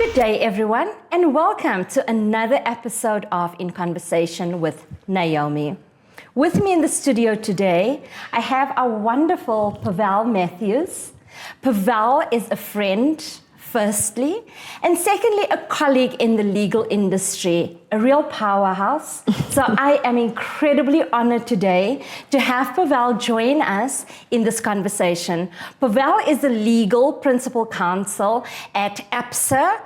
Good day, everyone, and welcome to another episode of In Conversation with Naomi. With me in the studio today, I have our wonderful Pavel Matthews. Pavel is a friend, firstly, and secondly, a colleague in the legal industry, a real powerhouse. So I am incredibly honored today to have Pavel join us in this conversation. Pavel is the Legal Principal Counsel at ABSA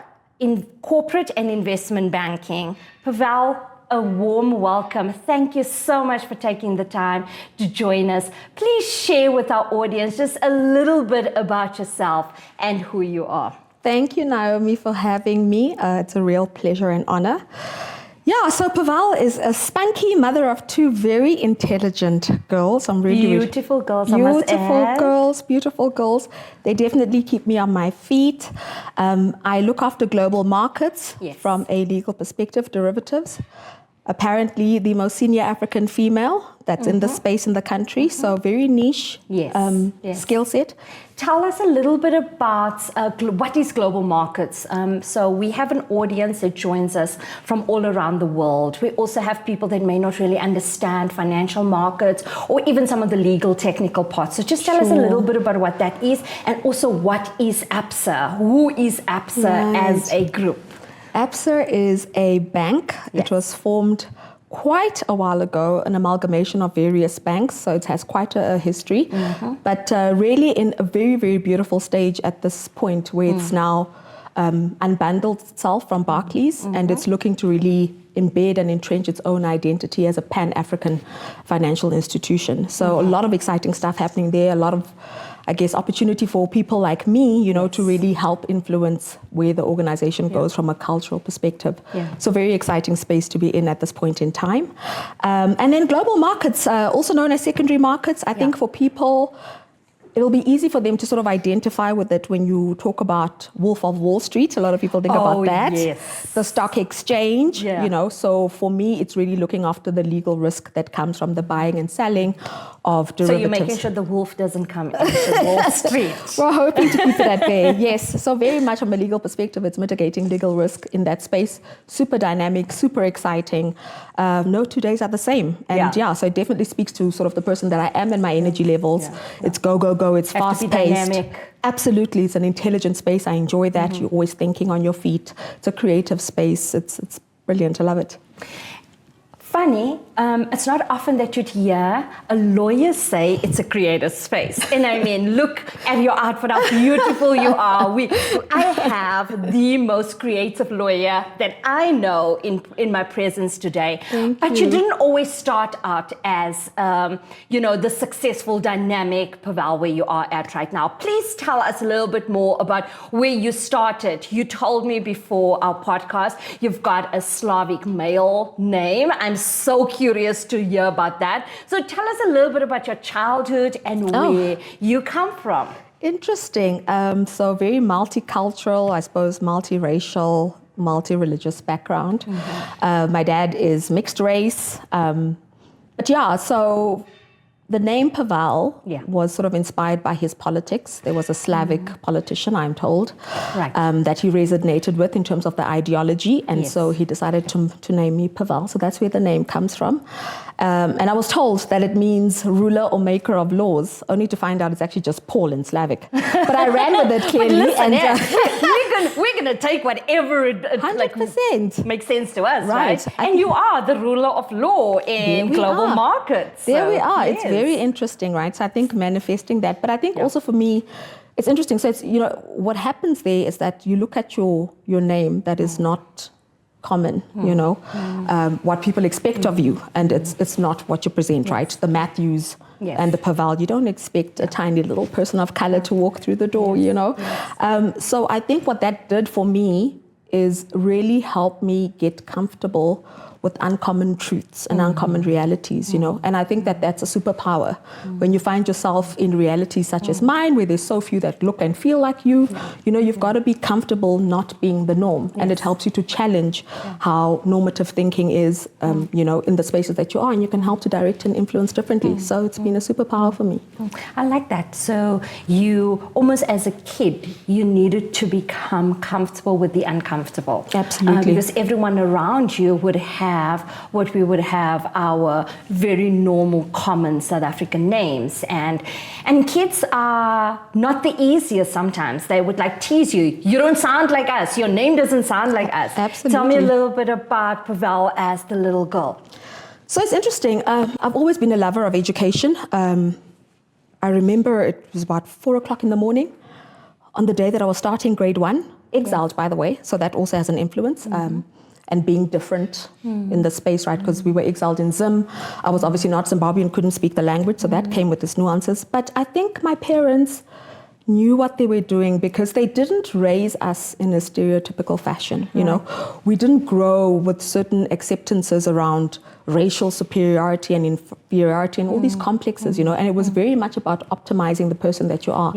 Corporate and Investment Banking. Pavel, a warm welcome. Thank you so much for taking the time to join us. Please share with our audience just a little bit about yourself and who you are. Thank you, Naomi, for having me. It's a real pleasure and honor. Yeah, so Pavel is a spunky mother of two very intelligent girls. Beautiful girls, I must add. Beautiful girls. They definitely keep me on my feet. I look after global markets from a legal perspective, derivatives. Apparently the most senior African female that's in the space in the country, so very niche skill set. Tell us a little bit about what is global markets. So we have an audience that joins us from all around the world. We also have people that may not really understand financial markets or even some of the legal technical parts. So just tell us a little bit about what that is, and also what is ABSA? Who is ABSA as a group? ABSA is a bank. It was formed quite a while ago, an amalgamation of various banks, so it has quite a history, but really in a very, very beautiful stage at this point where it's now unbundled itself from Barclays, and it's looking to really embed and entrench its own identity as a pan-African financial institution. So a lot of exciting stuff happening there, a lot of, I guess, opportunity for people like me, you know, to really help influence where the organization goes from a cultural perspective. So very exciting space to be in at this point in time. And then global markets, also known as secondary markets, I think for people, it'll be easy for them to sort of identify with it when you talk about Wolf of Wall Street. A lot of people think about that. The stock exchange, you know. So for me, it's really looking after the legal risk that comes from the buying and selling of derivatives. So you're making sure the wolf doesn't come into Wall Street. We're hoping to keep it at bay, yes. So very much from a legal perspective, it's mitigating legal risk in that space. Super dynamic, super exciting. No 2 days are the same. And so it definitely speaks to sort of the person that I am and my energy levels. It's go, go, go. It's fast-paced. Absolutely, it's an intelligent space. I enjoy that. You're always thinking on your feet. It's a creative space. It's brilliant. I love it. Funny, it's not often that you'd hear a lawyer say it's a creative space. And I mean, look at your outfit, how beautiful you are. I have the most creative lawyer that I know in my presence today. But you didn't always start out as, the successful, dynamic Pavel where you are at right now. Please tell us a little bit more about where you started. You told me before our podcast, you've got a Slavic male name. I'm so curious to hear about that. So tell us a little bit about your childhood and where you come from. Interesting. So very multicultural, I suppose, multiracial, multi-religious background. My dad is mixed race. So the name Pavel was sort of inspired by his politics. There was a Slavic politician, I'm told, that he resonated with in terms of the ideology. And so he decided to name me Pavel. So that's where the name comes from. And I was told that it means ruler or maker of laws, only to find out it's actually just Paul in Slavic. But I ran with it clearly. We're gonna take whatever it 100% makes sense to us, right? And you are the ruler of law in global markets. There we are. It's very interesting, right? So I think manifesting that. But I think also for me, it's interesting. So it's, what happens there is that you look at your name that is not common, what people expect of you, and it's not what you present, right? The Matthews and the Pavel, you don't expect a tiny little person of color to walk through the door, So I think what that did for me is really help me get comfortable with uncommon truths and uncommon realities, you know. And I think that that's a superpower when you find yourself in realities such as mine, where there's so few that look and feel like you. You know, you've got to be comfortable not being the norm, and it helps you to challenge how normative thinking is, you know, in the spaces that you are, and you can help to direct and influence differently. So it's been a superpower for me. I like that. So you, almost as a kid, you needed to become comfortable with the uncomfortable. Absolutely. Because everyone around you would have what we would have our very normal, common South African names. And kids are not the easiest sometimes. They would like tease you. You don't sound like us. Your name doesn't sound like us. Absolutely. Tell me a little bit about Pavel as the little girl. So it's interesting. I've always been a lover of education. I remember it was about 4 o'clock in the morning on the day that I was starting grade 1, exiled, by the way. So that also has an influence. And being different in the space, right? Because we were exiled in Zim. I was obviously not Zimbabwean, couldn't speak the language. So that came with its nuances. But I think my parents knew what they were doing because they didn't raise us in a stereotypical fashion, you know. We didn't grow with certain acceptances around racial superiority and inferiority and all these complexes, you know, and it was very much about optimizing the person that you are.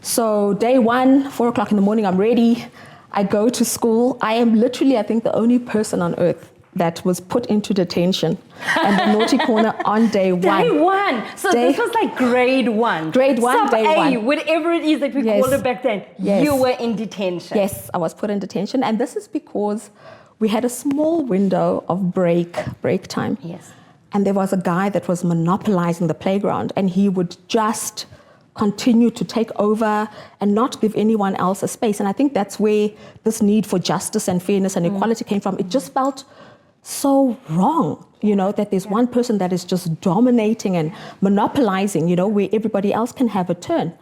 So day 1, 4 o'clock in the morning, I'm ready. I go to school. I am literally, I think, the only person on earth that was put into detention and the naughty corner on day 1. Day 1. So this was like grade 1. Grade 1, Sub day A, 1. whatever it is that we called it back then. You were in detention. Yes, I was put in detention. And this is because we had a small window of break time. Yes. And there was a guy that was monopolizing the playground, and he would just continue to take over and not give anyone else a space. And I think that's where this need for justice and fairness and equality came from. It just felt so wrong, you know, that there's one person that is just dominating and monopolizing, you know, where everybody else can have a turn.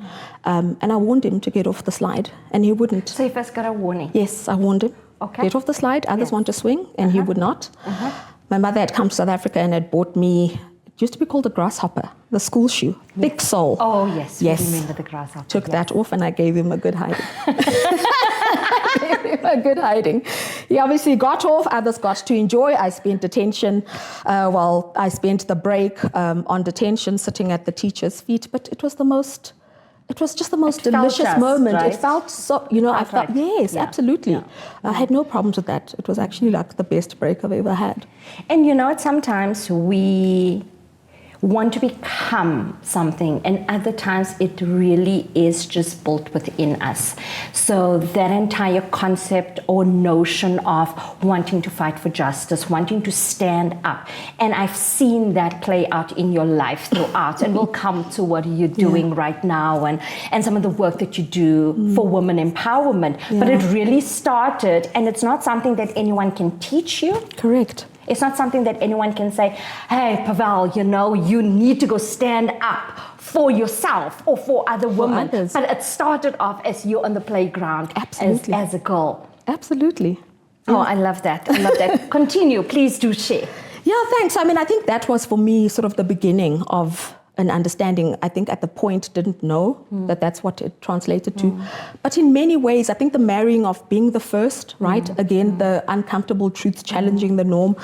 And I warned him to get off the slide, and he wouldn't. So you first got a warning? Yes, I warned him. Okay. Get off the slide. Others want to swing, and he would not. My mother had come to South Africa and had bought me, it used to be called the grasshopper, the school shoe, big sole. Oh, yes. Yes. I remember the grasshopper. Took that off, and I gave him a good hiding. A good hiding. He obviously got off, others got to enjoy. I spent detention, I spent the break on detention sitting at the teacher's feet, but it was just the most delicious moment. Right? It felt so, you know, I felt, right. yes, absolutely. I had no problems with that. It was actually like the best break I've ever had. And you know, sometimes we want to become something, and other times it really is just built within us. So that entire concept or notion of wanting to fight for justice, wanting to stand up, and I've seen that play out in your life throughout, and we'll come to what you're doing right now and some of the work that you do for women empowerment. But it really started, and it's not something that anyone can teach you. Correct. It's not something that anyone can say, hey, Pavel, you know, you need to go stand up for yourself or for other women. Others. But it started off as you on the playground as a girl. Absolutely. Oh, I love that. I love that. Continue. Please do share. Yeah, thanks. I mean, I think that was for me sort of the beginning of an understanding. I think at the point didn't know that that's what it translated to. But in many ways, I think the marrying of being the first, right? Again, the uncomfortable truths challenging the norm.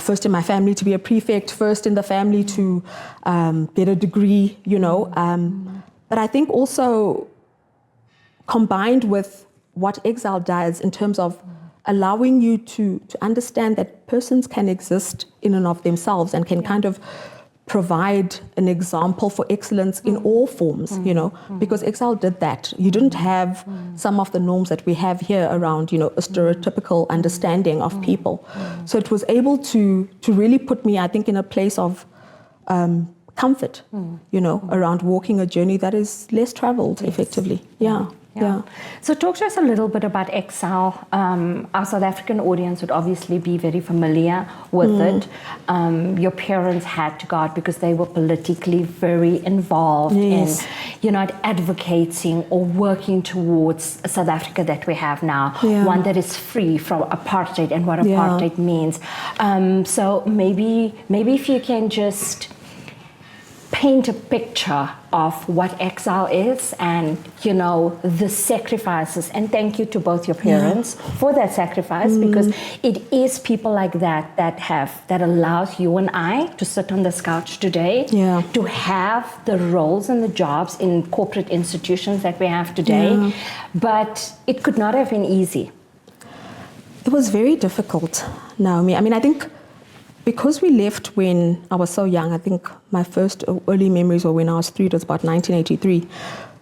First in my family to be a prefect, first in the family to get a degree, you know. But I think also combined with what exile does in terms of allowing you to understand that persons can exist in and of themselves and can kind of provide an example for excellence in all forms, you know, because exile did that. You didn't have some of the norms that we have here around, you know, a stereotypical understanding of people. So it was able to really put me, I think, in a place of comfort, you know, around walking a journey that is less traveled effectively. Yeah. So talk to us a little bit about exile. Our South African audience would obviously be very familiar with it. Your parents had to go out because they were politically very involved in, you know, advocating or working towards a South Africa that we have now, one that is free from apartheid and what apartheid means. So maybe if you can just paint a picture of what exile is and, you know, the sacrifices. And thank you to both your parents for that sacrifice, because it is people like that allows you and I to sit on this couch today, to have the roles and the jobs in corporate institutions that we have today. But it could not have been easy. It was very difficult, Naomi. I mean, I think because we left when I was so young, I think my first early memories were when I was 3, it was about 1983.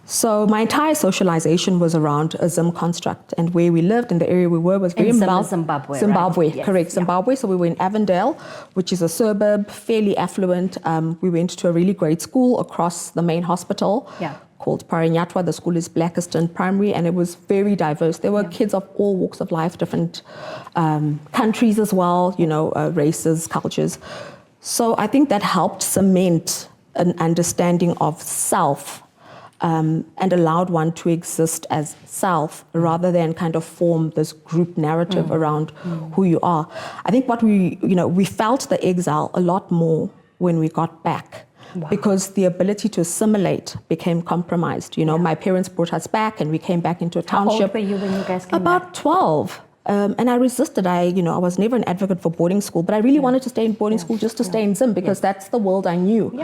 So my entire socialization was around a Zim construct, and where we lived and the area we were was very Zimbabwe. Zimbabwe, right? Yes, correct, Zimbabwe. So we were in Avondale, which is a suburb, fairly affluent. We went to a really great school across the main hospital. Called Parinyatwa. The school is Blackiston Primary, and it was very diverse. There were kids of all walks of life, different countries as well, you know, races, cultures. So I think that helped cement an understanding of self and allowed one to exist as self rather than kind of form this group narrative around who you are. I think what we felt the exile a lot more when we got back. Because the ability to assimilate became compromised. You know, my parents brought us back and we came back into a township. How old were you when you guys came back? About 12. And I resisted. I was never an advocate for boarding school, but I really wanted to stay in boarding school just to stay in Zim because that's the world I knew.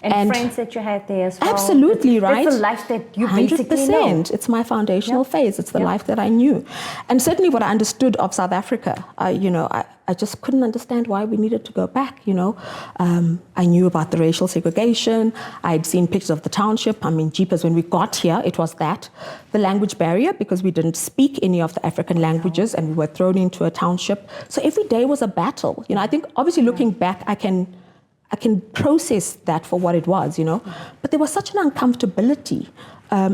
And friends that you had there as well. Absolutely, right? It's the life that you basically know. It's my foundational phase. It's the life that I knew. And certainly what I understood of South Africa, I just couldn't understand why we needed to go back, you know. I knew about the racial segregation. I'd seen pictures of the township. I mean, jeepers, when we got here, it was that. The language barrier, because we didn't speak any of the African languages and we were thrown into a township. So every day was a battle. You know, I think obviously looking back, I can process that for what it was, you know. But there was such an uncomfortability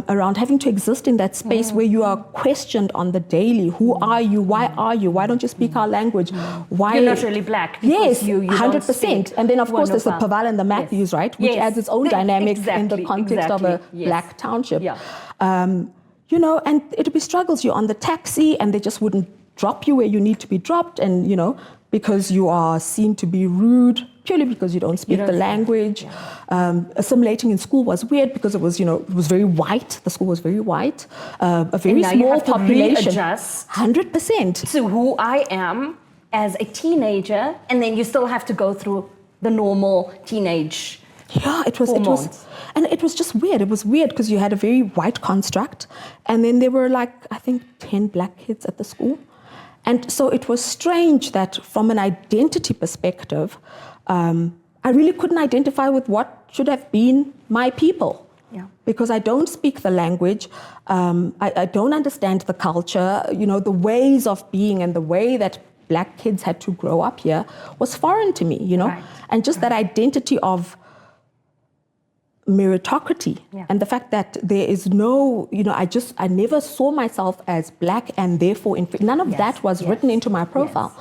around having to exist in that space where you are questioned on the daily. Who are you? Why are you? Why don't you speak our language? Why you're not really black? Yes, you 100%. And then of course there's the Pavel and the Matthews, right? Which adds its own dynamic in the context of a black township. You know, and it would be struggles. You're on the taxi and they just wouldn't drop you where you need to be dropped, and you know, because you are seen to be rude purely because you don't speak the language. Assimilating in school was weird because it was, you know, it was very white. The school was very white. A very small population. Readjust 100% to who I am as a teenager, and then you still have to go through the normal teenage. It was just weird. It was weird because you had a very white construct, and then there were like, I think 10 black kids at the school. And so it was strange that from an identity perspective, I really couldn't identify with what should have been my people. Because I don't speak the language, I don't understand the culture, you know, the ways of being and the way that black kids had to grow up here was foreign to me, you know. And just that identity of meritocracy and the fact that there is no, you know, I never saw myself as black and therefore none of that was written into my profile.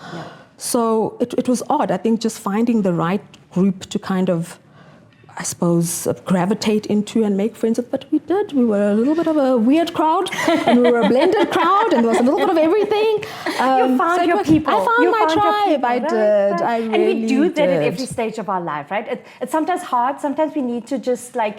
So it was odd. I think just finding the right group to kind of, I suppose, gravitate into and make friends with. But we did. We were a little bit of a weird crowd, and we were a blended crowd, and there was a little bit of everything. You found your people. I found my tribe. I did. I really did. And we do that at every stage of our life, right? It's sometimes hard. Sometimes we need to just like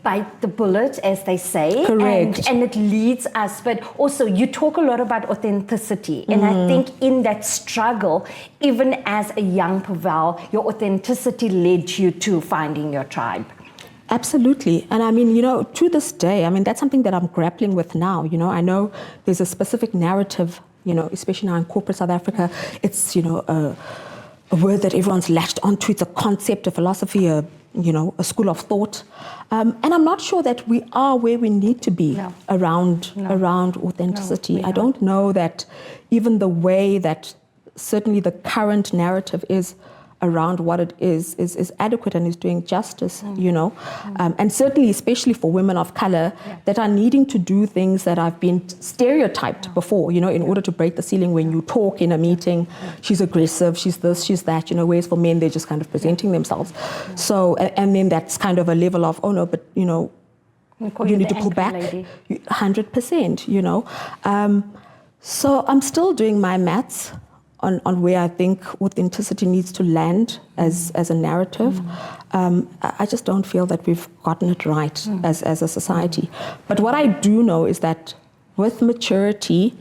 bite the bullet, as they say. Correct. And it leads us. But also, you talk a lot about authenticity. And I think in that struggle, even as a young Pavel, your authenticity led you to finding your tribe. Absolutely. And I mean, you know, to this day, I mean, that's something that I'm grappling with now. You know, I know there's a specific narrative, you know, especially now in corporate South Africa. It's, you know, a word that everyone's latched onto. It's a concept, a philosophy, a school of thought. And I'm not sure that we are where we need to be around authenticity. I don't know that even the way that certainly the current narrative is around what it is adequate and is doing justice, you know. And certainly, especially for women of color that are needing to do things that have been stereotyped before, you know, in order to break the ceiling when you talk in a meeting, she's aggressive, she's this, she's that, you know, whereas for men, they're just kind of presenting themselves. So, and then that's kind of a level of, oh no, but, you know, you need to pull back, 100%, you know. So I'm still doing my maths on where I think authenticity needs to land as a narrative. I just don't feel that we've gotten it right as a society. But what I do know is that with maturity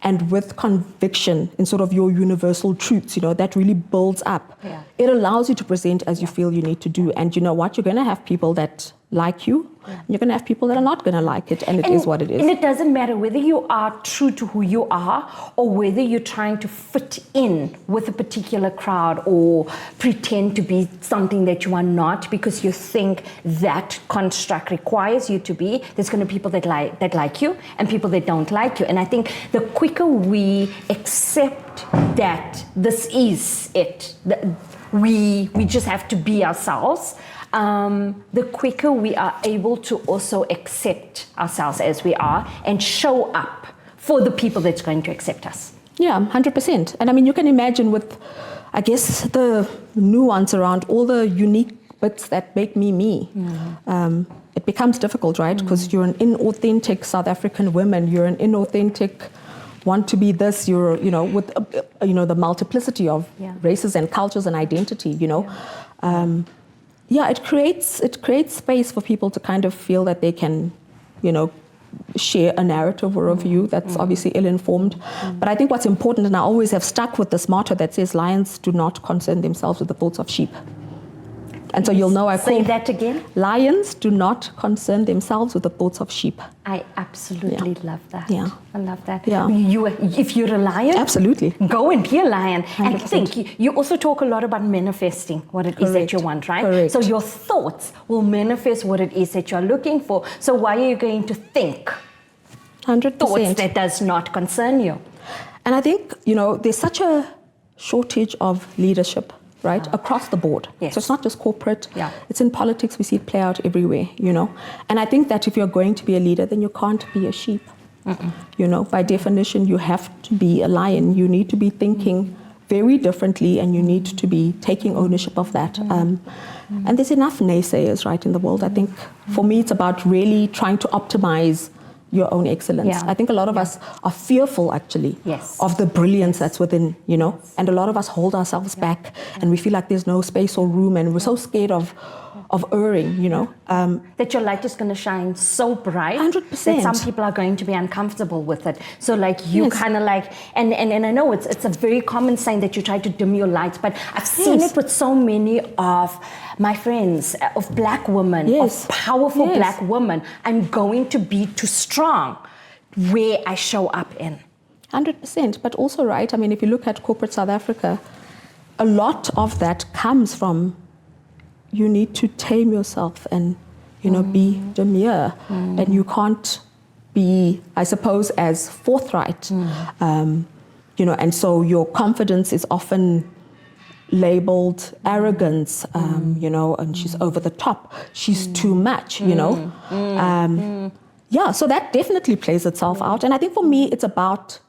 and with conviction in sort of your universal truths, that really builds up. Yeah. It allows you to present as you feel you need to do. And you know what? You're going to have people that like you. And you're going to have people that are not going to like it. And it is what it is. And it doesn't matter whether you are true to who you are or whether you're trying to fit in with a particular crowd or pretend to be something that you are not because you think that construct requires you to be. There's going to be people that like you and people that don't like you. And I think the quicker we accept that this is it, we just have to be ourselves, the quicker we are able to also accept ourselves as we are and show up for the people that's going to accept us. Yeah, 100%. And I mean, you can imagine with, I guess, the nuance around all the unique bits that make me. It becomes difficult, right? Because you're an inauthentic South African woman. You're an inauthentic want to be this. You're, with, the multiplicity of races and cultures and identity, it creates space for people to kind of feel that they can, share a narrative or a view that's obviously ill-informed. But I think what's important, and I always have stuck with this motto that says, lions do not concern themselves with the thoughts of sheep. And so you'll know I call... Say that again. Lions do not concern themselves with the thoughts of sheep. I absolutely love that. Yeah. I love that. Yeah. If you're a lion... Absolutely. Go and be a lion. 100%. And think, you also talk a lot about manifesting what it is that you want, right? Correct. So your thoughts will manifest what it is that you're looking for. So why are you going to think 100%. thoughts that does not concern you? And I think, there's such a shortage of leadership, right, across the board. Yes. So it's not just corporate. Yeah. It's in politics. We see it play out everywhere, And I think that if you're going to be a leader, then you can't be a sheep. By definition, you have to be a lion. You need to be thinking very differently, and you need to be taking ownership of that. And there's enough naysayers, right, in the world. I think for me, it's about really trying to optimize your own excellence. Yeah. I think a lot of us are fearful, actually, Yes. of the brilliance that's within, and a lot of us hold ourselves back, and we feel like there's no space or room, and we're so scared of erring, That your light is going to shine so bright 100%. that some people are going to be uncomfortable with it. So you kind of and I know it's a very common saying that you try to dim your lights, but I've seen it with so many of my friends, of black women, of powerful black women. I'm going to be too strong where I show up in. 100%, but also, right, I mean, if you look at corporate South Africa, a lot of that comes from you need to tame yourself and, be demure. And you can't be, I suppose, as forthright. And so your confidence is often labeled arrogance, and she's over the top. She's too much, so that definitely plays itself out. And I think for me, it's about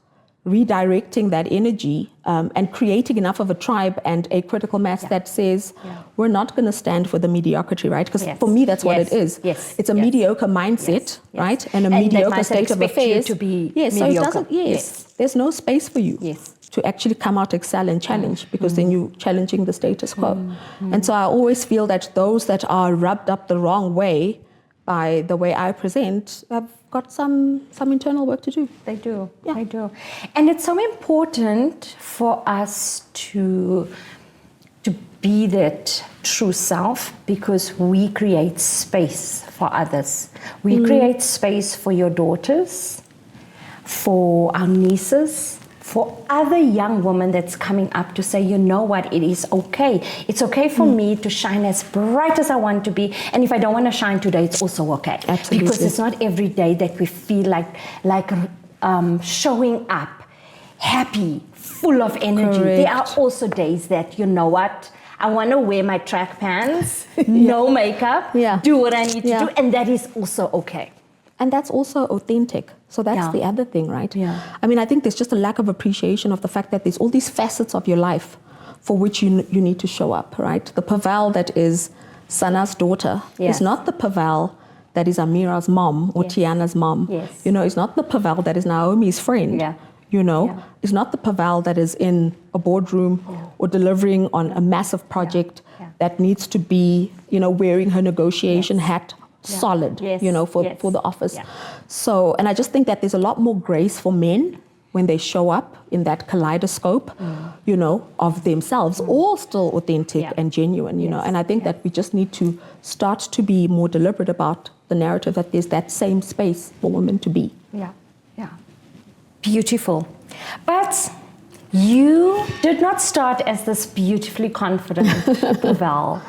redirecting that energy and creating enough of a tribe and a critical mass that says, we're not going to stand for the mediocrity, right? Because for me, that's what it is. Yes. It's a mediocre mindset, right? And a mediocre state of affairs. To be mediocre. So it doesn't, there's no space for you Yes. to actually come out, excel, and challenge, because then you're challenging the status quo. And so I always feel that those that are rubbed up the wrong way by the way I present have got some internal work to do. They do. Yeah. They do. And it's so important for us to be that true self, because we create space for others. We create space for your daughters, for our nieces, for other young women that's coming up to say, you know what, it is okay. It's okay for me to shine as bright as I want to be. And if I don't want to shine today, it's also okay. Absolutely. Because it's not every day that we feel like showing up happy, full of energy. Correct. There are also days that, you know what, I want to wear my track pants, no makeup, do what I need to do. And that is also okay. And that's also authentic. So that's the other thing, right? Yeah. I mean, I think there's just a lack of appreciation of the fact that there's all these facets of your life for which you need to show up, right? The Pavel that is Sana's daughter is not the Pavel that is Amira's mom or Tiana's mom. Yes. It's not the Pavel that is Naomi's friend. It's not the Pavel that is in a boardroom or delivering on a massive project that needs to be, wearing her negotiation hat solid, for the office. Yeah. So, and I just think that there's a lot more grace for men when they show up in that kaleidoscope, of themselves, all still authentic and genuine, And I think that we just need to start to be more deliberate about the narrative that there's that same space for women to be. Yeah, yeah. Beautiful. But you did not start as this beautifully confident Pavel.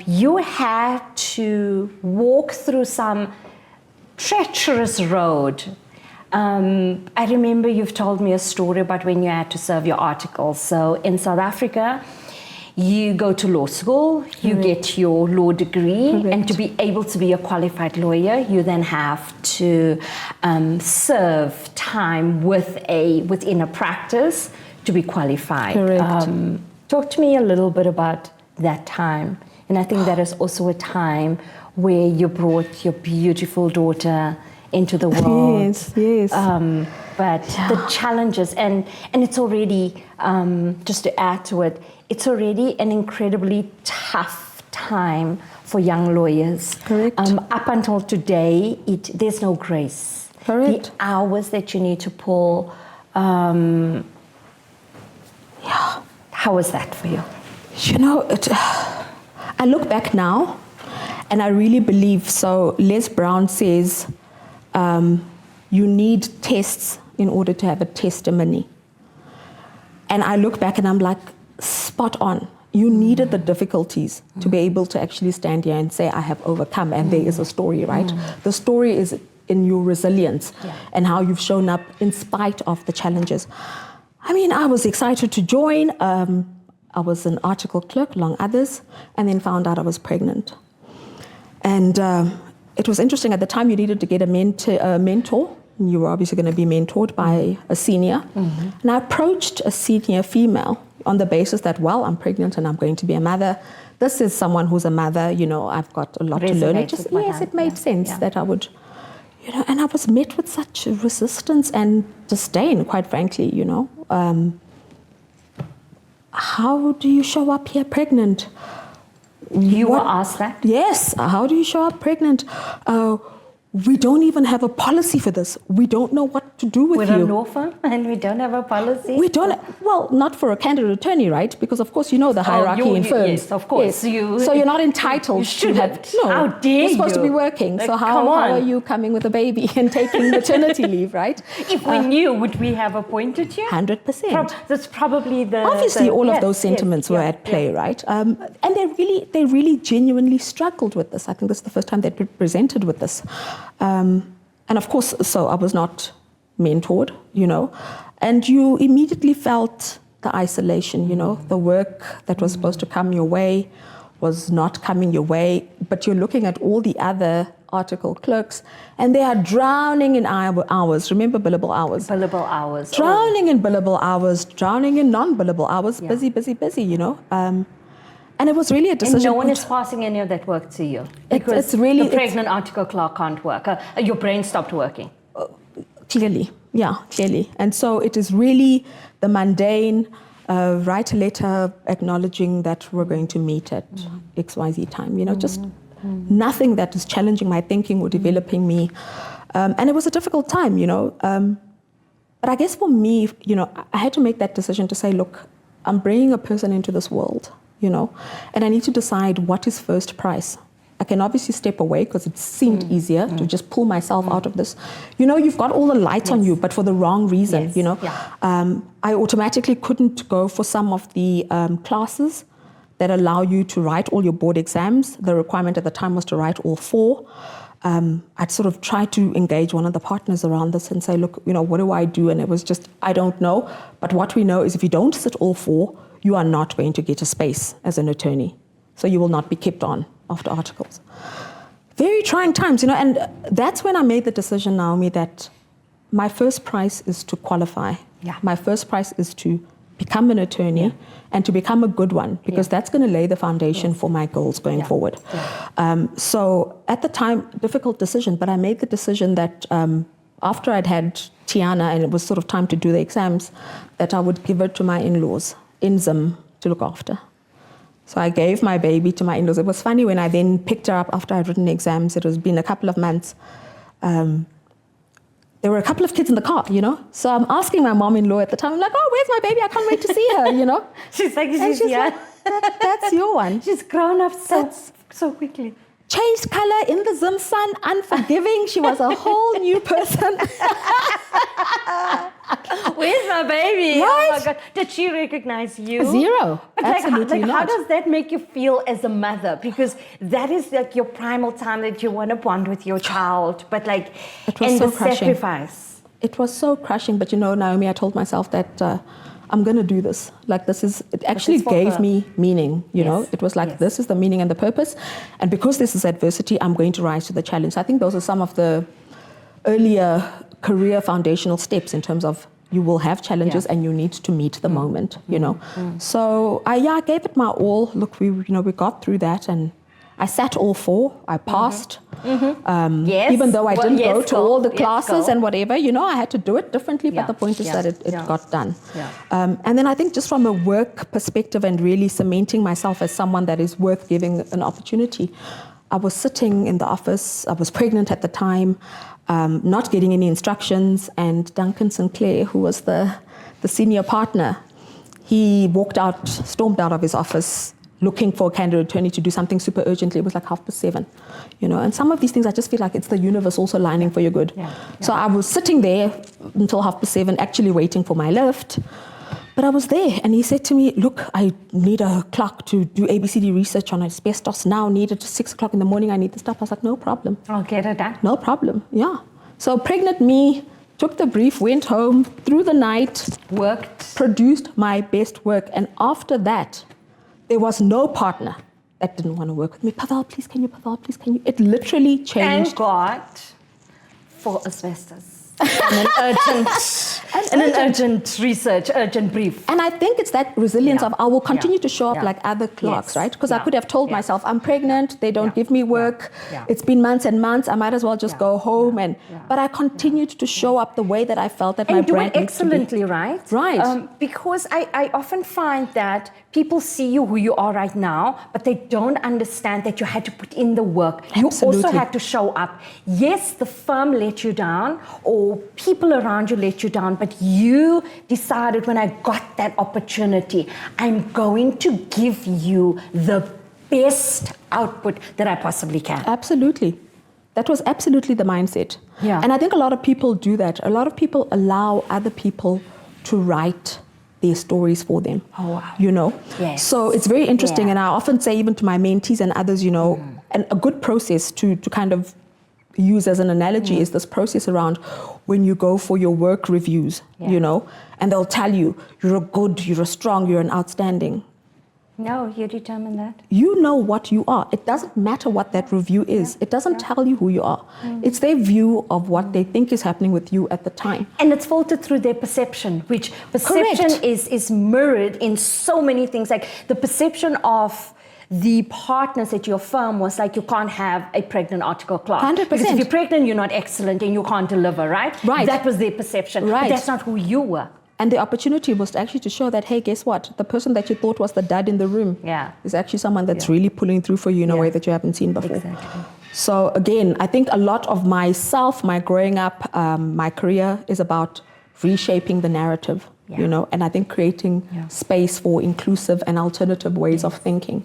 You had to walk through some treacherous road. I remember you've told me a story about when you had to serve your articles. So in South Africa, you go to law school, you get your law degree, and to be able to be a qualified lawyer, you then have to serve time within a practice to be qualified. Correct. Talk to me a little bit about that time. And I think that is also a time where you brought your beautiful daughter into the world. Yes. But the challenges, and it's already, just to add to it, it's already an incredibly tough time for young lawyers. Correct. Up until today, there's no grace. Correct. The hours that you need to pull, how was that for you? I look back now, and I really believe, so Les Brown says, you need tests in order to have a testimony. And I look back and I'm like, spot on. You needed the difficulties to be able to actually stand here and say, I have overcome, and there is a story, right? The story is in your resilience and how you've shown up in spite of the challenges. I mean, I was excited to join. I was an article clerk, among others, and then found out I was pregnant. And it was interesting. At the time, you needed to get a mentor. You were obviously going to be mentored by a senior. And I approached a senior female on the basis that, well, I'm pregnant and I'm going to be a mother. This is someone who's a mother, I've got a lot to learn. It made sense that I would, and I was met with such resistance and disdain, quite frankly, How do you show up here pregnant? You were asked that? Yes. How do you show up pregnant? We don't even have a policy for this. We don't know what to do with you. We're a law firm and we don't have a policy? We don't. Well, not for a candidate attorney, right? Because, of course, the hierarchy in firms. Yes, of course. Yes. So you're not entitled to have... No, how dare you're supposed to be working. So how are you coming with a baby and taking maternity leave, right? If we knew, would we have appointed you? 100%. That's probably the... Obviously, all of those sentiments were at play, right? And they really genuinely struggled with this. I think this is the first time they presented with this. And of course, so I was not mentored, and you immediately felt the isolation, the work that was supposed to come your way was not coming your way, but you're looking at all the other article clerks and they are drowning in hours. Remember billable hours? Billable hours. Drowning in billable hours, drowning in non-billable hours, busy, and it was really a decision. And no one is passing any of that work to you. Because the pregnant article clerk can't work. Your brain stopped working. Clearly. And so it is really the mundane, write a letter acknowledging that we're going to meet at XYZ time. Just nothing that is challenging my thinking or developing me. And it was a difficult time, But I guess for me, I had to make that decision to say, look, I'm bringing a person into this world. And I need to decide what is first price. I can obviously step away because it seemed easier to just pull myself out of this. You've got all the lights on you, but for the wrong reason, I automatically couldn't go for some of the classes that allow you to write all your board exams. The requirement at the time was to write all 4. I'd sort of tried to engage one of the partners around this and say, look, what do I do? And it was just, I don't know. But what we know is if you don't sit all 4, you are not going to get a space as an attorney. So you will not be kept on after articles. Very trying times, and that's when I made the decision, Naomi, that my first price is to qualify. My first price is to become an attorney and to become a good one, because that's going to lay the foundation for my goals going forward. So at the time, difficult decision, but I made the decision that after I'd had Tiana and it was sort of time to do the exams, that I would give her to my in-laws in Zim to look after. So I gave my baby to my in-laws. It was funny when I then picked her up after I'd written exams. It was been a couple of months. There were a couple of kids in the car, So I'm asking my mom-in-law at the time, I'm like, oh, where's my baby? I can't wait to see her, She's like, she's here. Like, that's your one. She's grown up so quickly. Changed color in the Zim sun, unforgiving. She was a whole new person. Where's my baby? Right? Oh my God. Did she recognize you? Zero. But Absolutely not. How does that make you feel as a mother? Because that is like your primal time that you want to bond with your child. But like, it was and so the crushing. sacrifice. It was so crushing. But Naomi, I told myself that I'm going to do this. Like it actually gave me meaning, Yes. It was like, this is the meaning and the purpose. And because this is adversity, I'm going to rise to the challenge. So I think those are some of the earlier career foundational steps in terms of you will have challenges and you need to meet the moment, So I gave it my all. Look, we got through that and I sat all 4. I passed. Yes. Even though I didn't go to all the Yes, classes and whatever, I had to do it differently. But the point is that it got done. Yeah. And then I think just from a work perspective and really cementing myself as someone that is worth giving an opportunity, I was sitting in the office. I was pregnant at the time, not getting any instructions. And Duncan Sinclair, who was the senior partner, he stormed out of his office looking for a candidate attorney to do something super urgently. It was like 7:30, And some of these things, I just feel like it's the universe also lining for your good. Yeah. So I was sitting there until 7:30, actually waiting for my lift. But I was there, and he said to me, look, I need a clerk to do ABCD research on asbestos now. Need it at 6 o'clock in the morning. I need the stuff. I was like, no problem. I'll get it done. No problem, yeah. So pregnant me, took the brief, went home, through the night. Worked. Produced my best work. And after that, there was no partner that didn't want to work with me. Pavel, please, can you? Pavel, please, can you? It literally changed. Thank God for asbestos. And an urgent research, urgent brief. And I think it's that resilience of I will continue to show up like other clerks, right? Because I could have told myself, I'm pregnant, they don't give me work, it's been months and months, I might as well just go home. But I continued to show up the way that I felt that my brand needs to be. And do it excellently, right? Right. Because I often find that people see you who you are right now, but they don't understand that you had to put in the work. Absolutely. You also had to show up. Yes, the firm let you down, or people around you let you down, but you decided, when I got that opportunity, I'm going to give you the best output that I possibly can. Absolutely. That was absolutely the mindset. Yeah. And I think a lot of people do that. A lot of people allow other people to write their stories for them. Oh, wow. Yes. So it's very interesting. And I often say, even to my mentees and others, and a good process to kind of use as an analogy is this process around when you go for your work reviews, and they'll tell you, you're a good, you're a strong, you're an outstanding. No, you determine that. You know what you are. It doesn't matter what that review is. It doesn't tell you who you are. It's their view of what they think is happening with you at the time. And it's filtered through their perception, which perception is mirrored in so many things. Like the perception of the partners at your firm was like, you can't have a pregnant article clerk. 100%. Because if you're pregnant, you're not excellent and you can't deliver, right? Right. That was their perception. Right. But that's not who you were. And the opportunity was actually to show that, hey, guess what? The person that you thought was the dud in the room is actually someone that's really pulling through for you in a way that you haven't seen before. Exactly. So again, I think a lot of myself, my growing up, my career is about reshaping the narrative, and I think creating space for inclusive and alternative ways of thinking,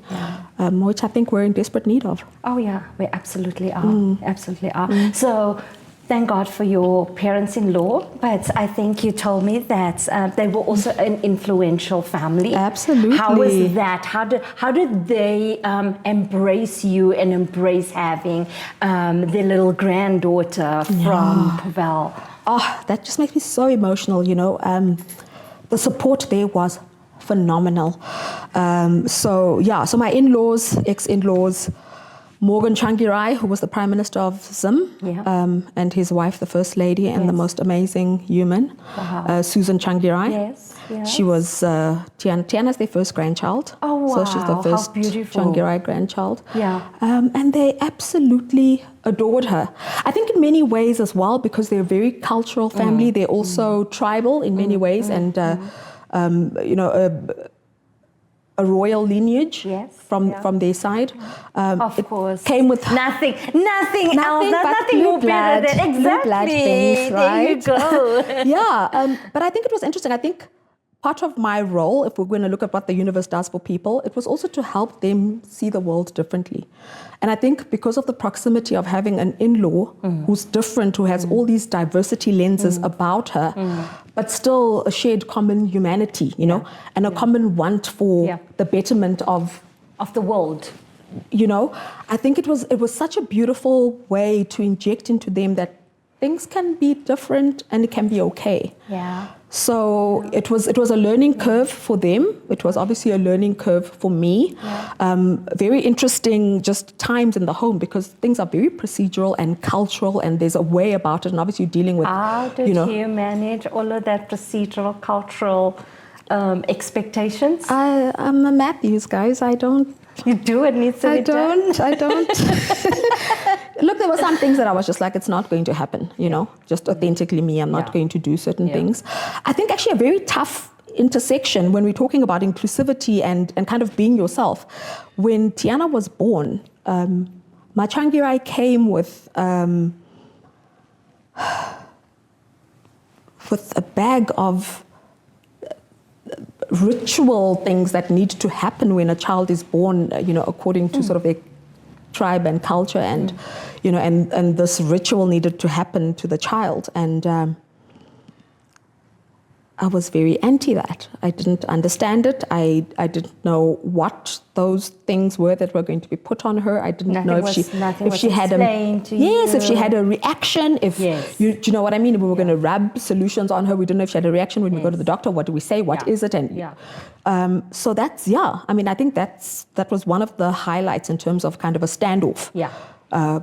which I think we're in desperate need of. Oh yeah, we absolutely are. Absolutely are. So thank God for your parents-in-law, but I think you told me that they were also an influential family. Absolutely. How was that? How did they embrace you and embrace having their little granddaughter from Pavel? Oh, that just makes me so emotional, The support there was phenomenal. So my in-laws, ex-in-laws, Morgan Changirai, who was the Prime Minister of Zim, and his wife, the First Lady, and the most amazing human, Susan Changirai. Yes. She was, Tiana's their first grandchild. Oh, wow. So she's the first Changirai grandchild. Yeah. And they absolutely adored her. I think in many ways as well, because they're a very cultural family. They're also tribal in many ways. And, a royal lineage from their side. Of course. Came with nothing else, nothing more blood, better than exactly. Things, right? There you go. But I think it was interesting. I think part of my role, if we're going to look at what the universe does for people, it was also to help them see the world differently. And I think because of the proximity of having an in-law who's different, who has all these diversity lenses about her, but still a shared common humanity, you know, and a common want for the betterment of the world. You know, I think it was such a beautiful way to inject into them that things can be different and it can be okay. Yeah. So it was a learning curve for them. It was obviously a learning curve for me. Yeah. Very interesting just times in the home because things are very procedural and cultural and there's a way about it. And obviously you're dealing with, how did you manage all of that procedural, cultural expectations? I'm a Matthews, guys. I don't. You do, it needs to be done. I don't. Look, there were some things that I was just like, it's not going to happen, you know, just authentically me. I'm not going to do certain things. I think actually a very tough intersection when we're talking about inclusivity and kind of being yourself. When Tiana was born, Machangirai came with a bag of ritual things that need to happen when a child is born, you know, according to sort of a tribe and culture and, you know, and this ritual needed to happen to the child. And I was very anti that. I didn't understand it. I didn't know what those things were that were going to be put on her. I didn't know if she had if she had a reaction. If you know what I mean. If we were going to rub solutions on her, we didn't know if she had a reaction when we go to the doctor. What do we say? What is it? And so that's I mean, I think that was one of the highlights in terms of kind of a standoff.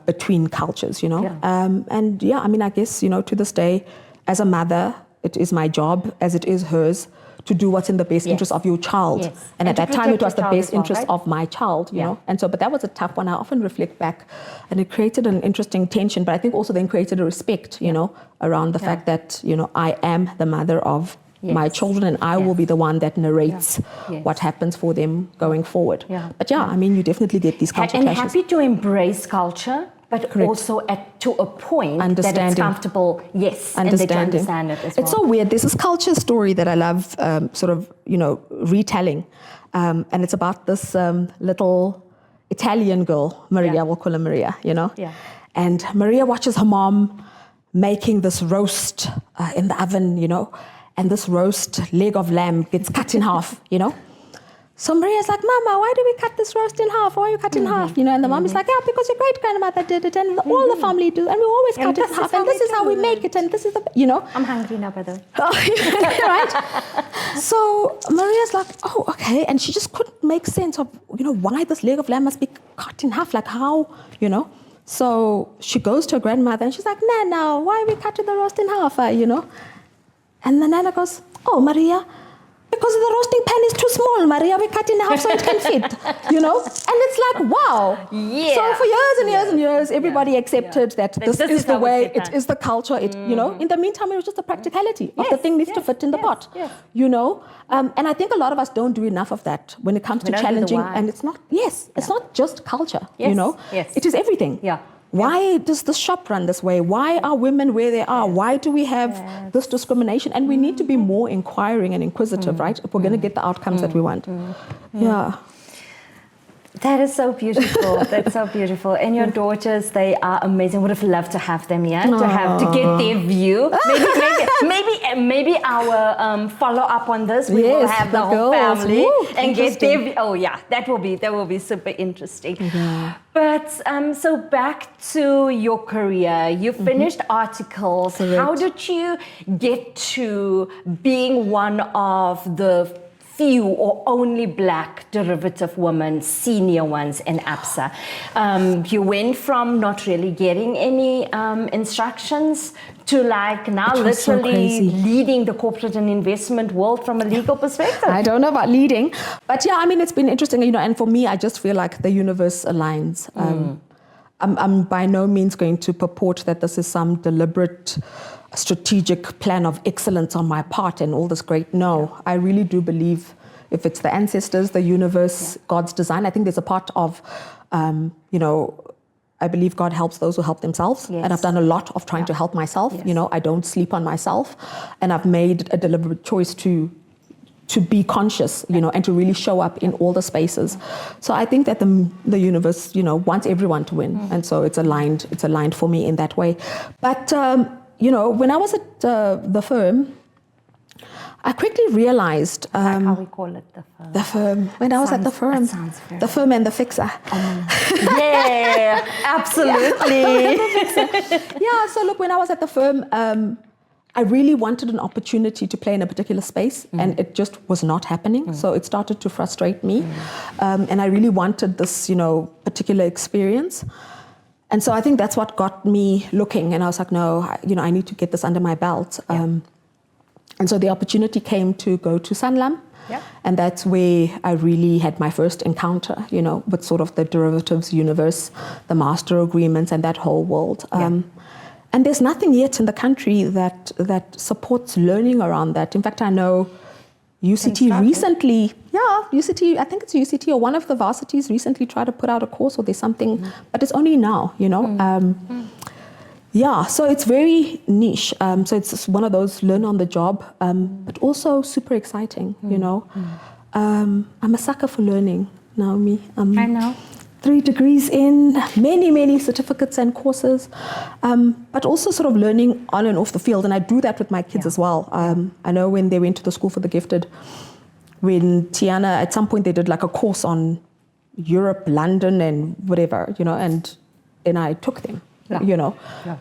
Between cultures, you know. And I mean, I guess, you know, to this day, as a mother, it is my job, as it is hers, to do what's in the best interest of your child. And at that time, it was the best interest of my child, you know. And so, but that was a tough one. I often reflect back, and it created an interesting tension, but I think also then created a respect, you know, around the fact that, you know, I am the mother of my children, and I will be the one that narrates what happens for them going forward. But I mean, you definitely get these culture clashes. And happy to embrace culture, but also to a point that it's comfortable, and that you understand it as well. It's so weird. There's this culture story that I love sort of, you know, retelling. And it's about this little Italian girl, Maria, we'll call her Maria, you know. And Maria watches her mom making this roast in the oven, you know, and this roast leg of lamb gets cut in half, you know. So Maria's like, Mama, why do we cut this roast in half? Why are you cutting in half? You know, and the mom is like, because your great-grandmother did it, and all the family do, and we always cut it in half, and this is how we make it, and this is the, you know. I'm hungry now, by the way. Right? So Maria's like, oh, okay, and she just couldn't make sense of, you know, why this leg of lamb must be cut in half, like how, you know. So she goes to her grandmother, and she's like, Nana, why are we cutting the roast in half, you know? And the Nana goes, oh, Maria, because the roasting pan is too small, Maria, we cut in half so it can fit, you know? And it's like, wow. So for years and years and years, everybody accepted that this is the way, it is the culture, you know? In the meantime, it was just the practicality of the thing needs to fit in the pot, you know? And I think a lot of us don't do enough of that when it comes to challenging. And it's not, it's not just culture, you know? It is everything. Why does the shop run this way? Why are women where they are? Why do we have this discrimination? And we need to be more inquiring and inquisitive, right? If we're going to get the outcomes that we want. That is so beautiful. That's so beautiful. And your daughters, they are amazing. Would have loved to have them here, to get their view. Maybe our follow up on this. We will have the whole family and get their view. Oh yeah, that will be super interesting. But so back to your career. You finished articles. Correct. How did you get to being one of the few or only black derivative women, senior ones in ABSA? You went from not really getting any instructions to like now literally leading the corporate and investment world from a legal perspective. I don't know about leading, but I mean, it's been interesting, you know, and for me, I just feel like the universe aligns. I'm by no means going to purport that this is some deliberate strategic plan of excellence on my part and all this great. No, I really do believe if it's the ancestors, the universe, God's design. I think there's a part of, I believe God helps those who help themselves. Yes. And I've done a lot of trying to help myself. Yes. I don't sleep on myself. And I've made a deliberate choice to be conscious, and to really show up in all the spaces. So I think that the universe, wants everyone to win. And so it's aligned for me in that way. But, when I was at the firm, I quickly realized... like how we call it, the firm. The firm. When I was at the firm. The firm and the fixer. Yeah, absolutely. Yeah, so look, when I was at the firm, I really wanted an opportunity to play in a particular space, and it just was not happening. So it started to frustrate me. And I really wanted this, particular experience. And so I think that's what got me looking. And I was like, no, I need to get this under my belt. And so the opportunity came to go to Sanlam. Yeah. And that's where I really had my first encounter, with sort of the derivatives universe, the master agreements and that whole world. And there's nothing yet in the country that supports learning around that. In fact, I know UCT recently, UCT, I think it's UCT or one of the varsities recently tried to put out a course or there's something, but it's only now, so it's very niche. So it's one of those learn on the job, but also super exciting, I'm a sucker for learning, Naomi. I know. 3 degrees in, many certificates and courses, but also sort of learning on and off the field. And I do that with my kids as well. I know when they went to the School for the Gifted, when Tiana, at some point they did like a course on Europe, London and whatever, and then I took them.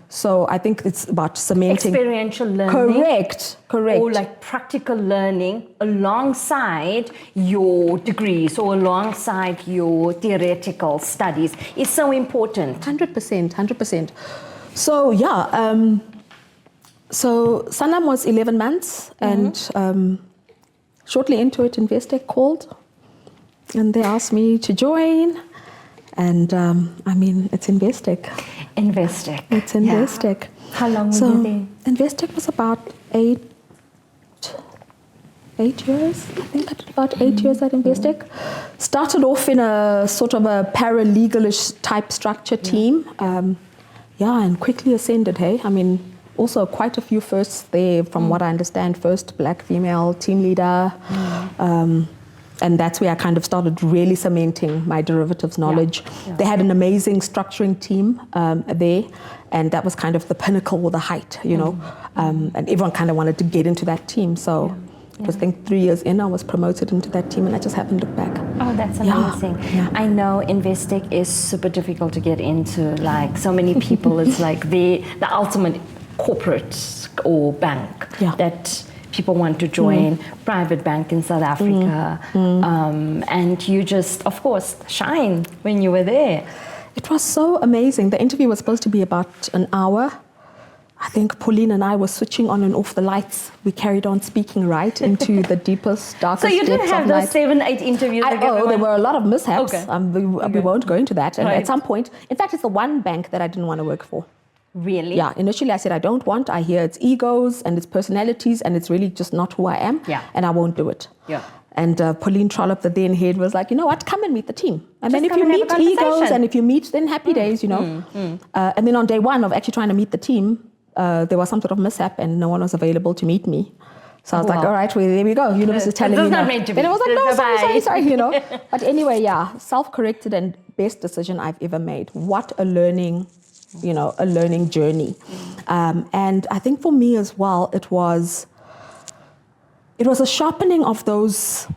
So I think it's about cementing experiential learning. Correct. Or like practical learning alongside your degrees or alongside your theoretical studies is so important. 100%. So so Sanlam was 11 months and shortly into it, Investec called and they asked me to join. And it's Investec. It's Investec. Yeah. How long were you there? Investec was about 8 years. I think I did about 8 years at Investec. Started off in a sort of a paralegal-ish type structure team. And quickly ascended, hey? Also quite a few firsts there from what I understand. First black female team leader. And that's where I kind of started really cementing my derivatives knowledge. They had an amazing structuring team there, and that was kind of the pinnacle or the height, and everyone kind of wanted to get into that team. So I think 3 years in, I was promoted into that team, and I just haven't looked back. Oh, that's amazing. I know Investec is super difficult to get into. Like so many people, it's like the ultimate corporate or bank that people want to join, private bank in South Africa. And you just, of course, shine when you were there. It was so amazing. The interview was supposed to be about an hour. I think Pauline and I were switching on and off the lights. We carried on speaking right into the deepest, darkest depths of night. So you didn't have those 7-8 interviews? There were a lot of mishaps. Okay. We won't go into that. And at some point, in fact, it's the one bank that I didn't want to work for. Really? Yeah, initially I said I don't want. I hear it's egos and it's personalities and it's really just not who I am. Yeah. And I won't do it. Yeah. And Pauline Trollope, the then head, was like, you know what, come and meet the team. And Just then if come you and meet have a egos and if you meet, then happy days, And then on day one of actually trying to meet the team, there was some sort of mishap and no one was available to meet me. So I was like, all right, well, there we go. Universe is telling me not no. meant to be. And I was like, no, sorry. But anyway, self-corrected and best decision I've ever made. What a learning journey. And I think for me as well, it was a sharpening of those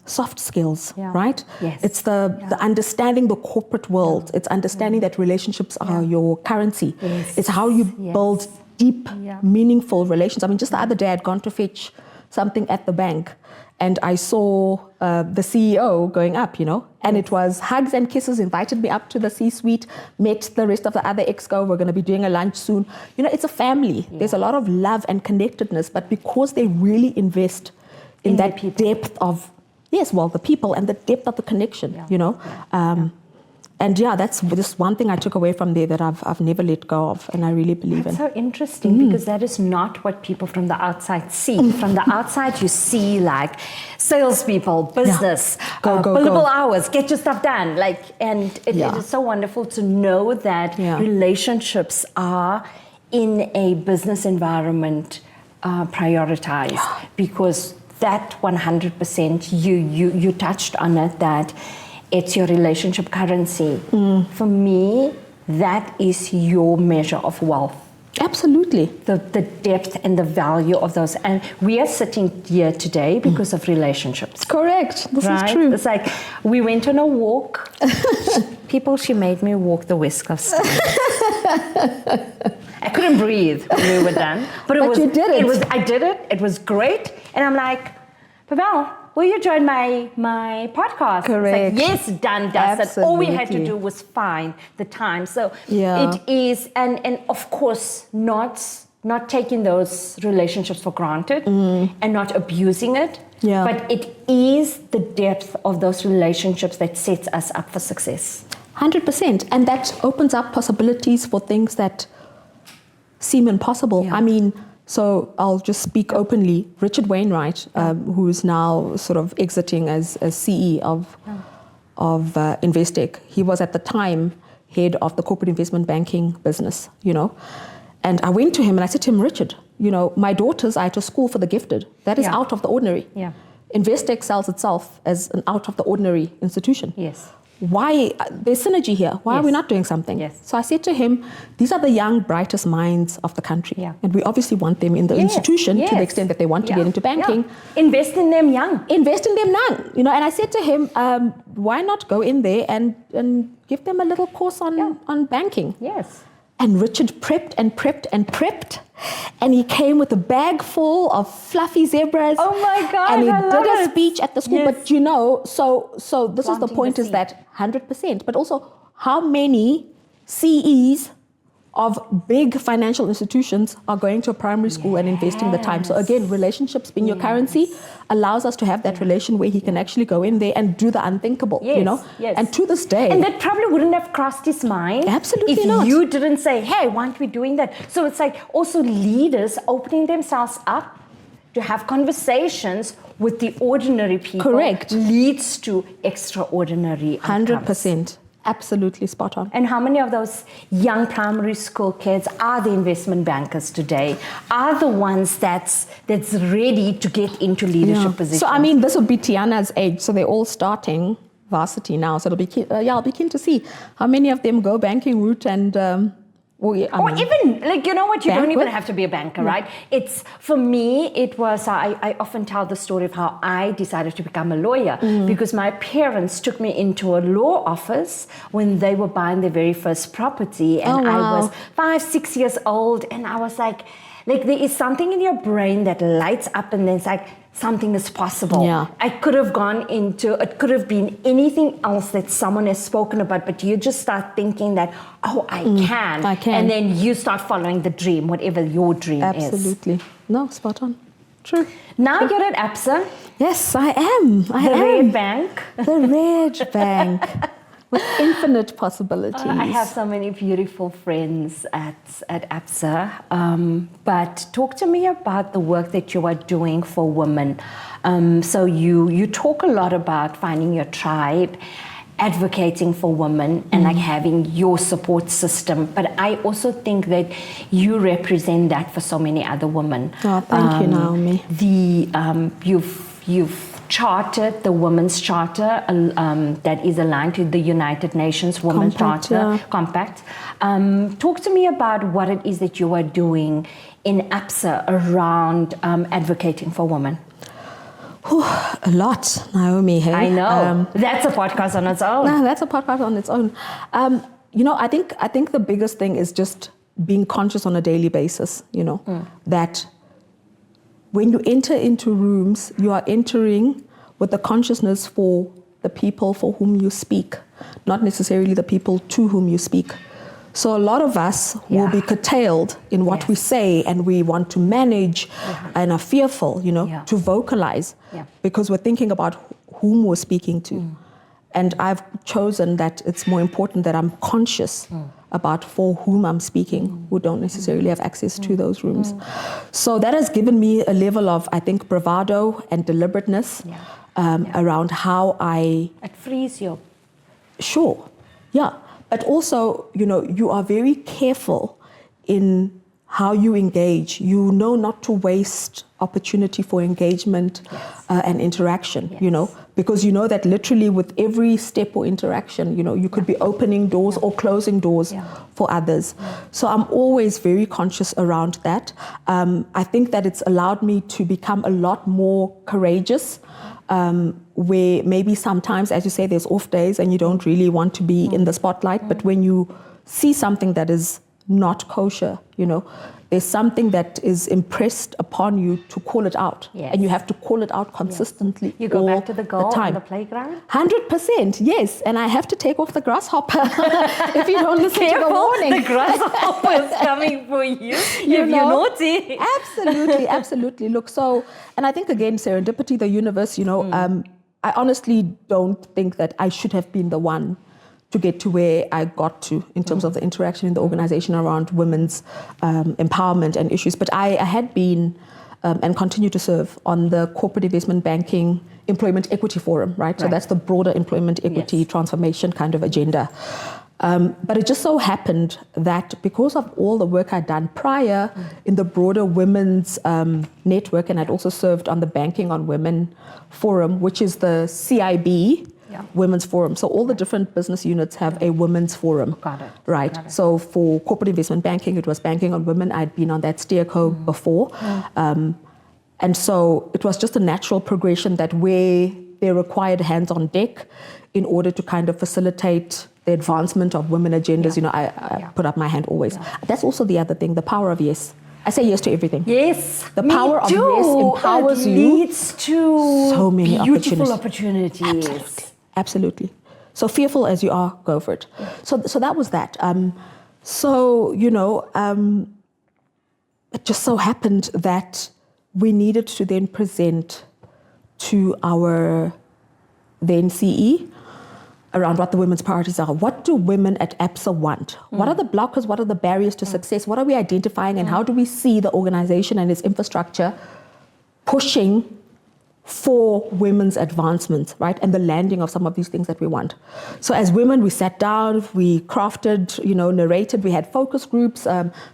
soft skills, right? Yes. It's the understanding the corporate world. It's understanding that relationships are your currency. Yes. It's how you build deep, meaningful relations. Just the other day I'd gone to fetch something at the bank and I saw the CEO going up, and it was hugs and kisses, invited me up to the C-suite, met the rest of the other exco, we're going to be doing a lunch soon. It's a family. There's a lot of love and connectedness, but because they really invest in that depth of, the people and the depth of the connection, And yeah, that's just one thing I took away from there that I've never let go of, and I really believe in. That's so interesting because that is not what people from the outside see. From the outside, you see like salespeople, business, billable hours, get your stuff done. And it is so wonderful to know that relationships are in a business environment prioritized because that 100%, you touched on it, that it's your relationship currency. For me, that is your measure of wealth. Absolutely. The depth and the value of those. And we are sitting here today because of relationships. Correct. This is true. It's like we went on a walk. She made me walk the West Coast. I couldn't breathe when we were done. But you did it. I did it. It was great. And I'm like, Pavel, will you join my podcast? Correct. It's like, yes, done, dusted. All we had to do was find the time. So it is, and of course, not taking those relationships for granted and not abusing it. Yeah. But it is the depth of those relationships that sets us up for success. 100%. And that opens up possibilities for things that seem impossible. Yeah. I mean, so I'll just speak openly. Richard Wainwright, who is now sort of exiting as CE of Investec, he was at the time head of the corporate investment banking business, And I went to him and I said to him, Richard, my daughters are at a school for the gifted. That is out of the ordinary. Yeah. Investec sells itself as an out of the ordinary institution. Yes. Why, there's synergy here. Why are we not doing something? Yes. So I said to him, these are the young, brightest minds of the country. Yeah. And we obviously want them in the institution to the extent that they want to get into banking. Yeah. Invest in them young. Invest in them young. And I said to him, why not go in there and give them a little course on banking? Yes. And Richard prepped and prepped and prepped. And he came with a bag full of fluffy zebras. Oh my God, and he I love did a speech at the school. Yes. But so this is the point, is that 100%. But also, how many CEs of big financial institutions are going to a primary school and investing the time? So again, relationships being your currency allows us to have that relation where he can actually go in there and do the unthinkable, Yes. And to this day. And that probably wouldn't have crossed his mind. Absolutely not. If you didn't say, hey, why aren't we doing that? So it's like also leaders opening themselves up to have conversations with the ordinary people. Correct. Leads to extraordinary outcomes. 100%. Absolutely spot on. And how many of those young primary school kids are the investment bankers today? Are the ones that's ready to get into leadership positions? So I mean, this would be Tiana's age. So they're all starting varsity now. So it'll be I'll be keen to see how many of them go banking route and. Or even, like, you know what, you don't even have to be a banker, right? It's, for me, it was, I often tell the story of how I decided to become a lawyer because my parents took me into a law office when they were buying their very first property. And I was 5-6 years old, and I was like, there is something in your brain that lights up, and then it's like, something is possible. Yeah. I could have gone into, it could have been anything else that someone has spoken about, but you just start thinking that, I can. And then you start following the dream, whatever your dream is. Absolutely. No, spot on. True. Now you're at ABSA. Yes, I am. The Red Bank. The Red Bank. With infinite possibilities. I have so many beautiful friends at ABSA. But talk to me about the work that you are doing for women. So you talk a lot about finding your tribe, advocating for women, and like having your support system. But I also think that you represent that for so many other women. Oh, thank you, Naomi. You've chartered the Women's Charter that is aligned to the United Nations Women's Charter Compact. Talk to me about what it is that you are doing in ABSA around advocating for women. A lot, Naomi. Hey? I know. That's a podcast on its own. No, that's a podcast on its own. I think the biggest thing is just being conscious on a daily basis, that when you enter into rooms, you are entering with the consciousness for the people for whom you speak, not necessarily the people to whom you speak. So a lot of us will be curtailed in what we say, and we want to manage and are fearful, to vocalize because we're thinking about whom we're speaking to. And I've chosen that it's more important that I'm conscious about for whom I'm speaking, who don't necessarily have access to those rooms. So that has given me a level of, I think, bravado and deliberateness around how I... It frees you. Sure, yeah. But also, you are very careful in how you engage. You know not to waste opportunity for engagement and interaction, because you know that literally with every step or interaction, you could be opening doors or closing doors for others. So I'm always very conscious around that. I think that it's allowed me to become a lot more courageous, where maybe sometimes, as you say, there's off days and you don't really want to be in the spotlight, but when you see something that is not kosher, there's something that is impressed upon you to call it out. Yes. And you have to call it out consistently. You go all back to the goal time. on the playground? 100%, yes. And I have to take off the grasshopper if you don't listen to the warning. The grasshopper is coming for you if you're naughty. Absolutely. Look, and I think again, serendipity, the universe, I honestly don't think that I should have been the one to get to where I got to in terms of the interaction in the organization around women's empowerment and issues. But I had been and continue to serve on the Corporate Investment Banking Employment Equity Forum, right? So that's the broader employment equity transformation kind of agenda. But it just so happened that because of all the work I'd done prior in the broader women's network, and I'd also served on the Banking on Women Forum, which is the CIB Women's Forum. So all the different business units have a women's forum. Got it. Right. Got it. So for corporate investment banking, it was Banking on Women. I'd been on that steerco before. And so it was just a natural progression that where they required hands on deck in order to kind of facilitate the advancement of women agendas. I put up my hand always. That's also the other thing, the power of yes. I say yes to everything. Yes. The power of yes empowers you. Leads to so many beautiful opportunities. Absolutely. So fearful as you are, go for it. So that was that. It just so happened that we needed to then present to our then CE around what the women's priorities are. What do women at ABSA want? What are the blockers? What are the barriers to success? What are we identifying? And how do we see the organization and its infrastructure pushing for women's advancement, right? And the landing of some of these things that we want. So as women, we sat down, we crafted, narrated, we had focus groups,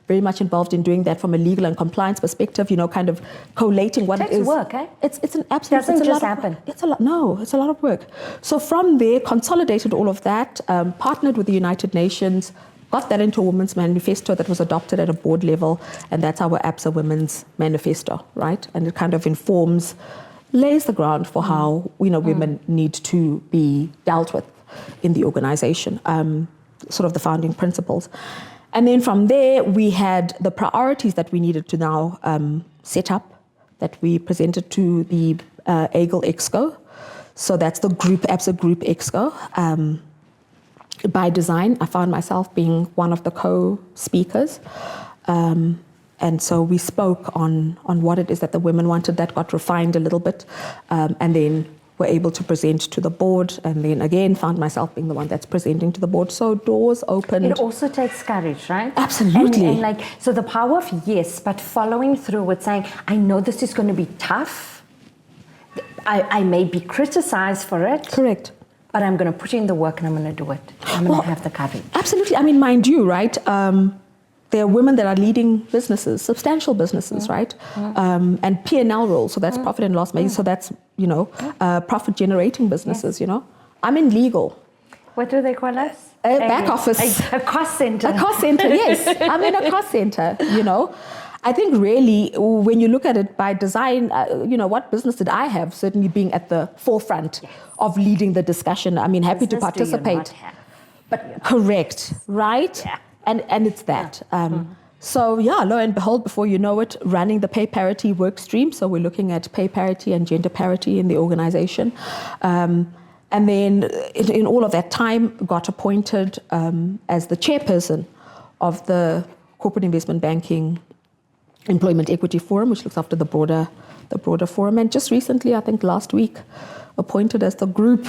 very much involved in doing that from a legal and compliance perspective, kind of collating what it is. It takes work, eh? It's an absolute... It doesn't just happen. It's a lot of work. So from there, consolidated all of that, partnered with the United Nations, got that into a women's manifesto that was adopted at a board level, and that's our ABSA Women's Manifesto, right? And it kind of lays the ground for how women need to be dealt with in the organization, sort of the founding principles. And then from there, we had the priorities that we needed to now set up that we presented to the AGIL Exco. So that's the ABSA Group Exco. By design, I found myself being one of the co-speakers. And so we spoke on what it is that the women wanted. That got refined a little bit. And then were able to present to the board. And then again, found myself being the one that's presenting to the board. So doors opened. It also takes courage, right? Absolutely. And so the power of yes, but following through with saying, I know this is going to be tough. I may be criticized for it. Correct. But I'm going to put in the work and I'm going to do it. I'm going to have the courage. Absolutely. I mean, mind you, right? There are women that are leading businesses, substantial businesses, right? And P&L roles, so that's profit and loss making, so that's, profit generating businesses, I'm in legal. What do they call us? A back office. A cost center. A cost center, yes. I'm in a cost center, I think really, when you look at it by design, what business did I have? Certainly being at the forefront of leading the discussion. I mean, happy to participate. But correct, right? Yeah. And it's that. So lo and behold, before you know it, running the pay parity work stream. So we're looking at pay parity and gender parity in the organization. And then in all of that time, got appointed as the chairperson of the Corporate Investment Banking Employment Equity Forum, which looks after the broader forum. And just recently, I think last week, appointed as the group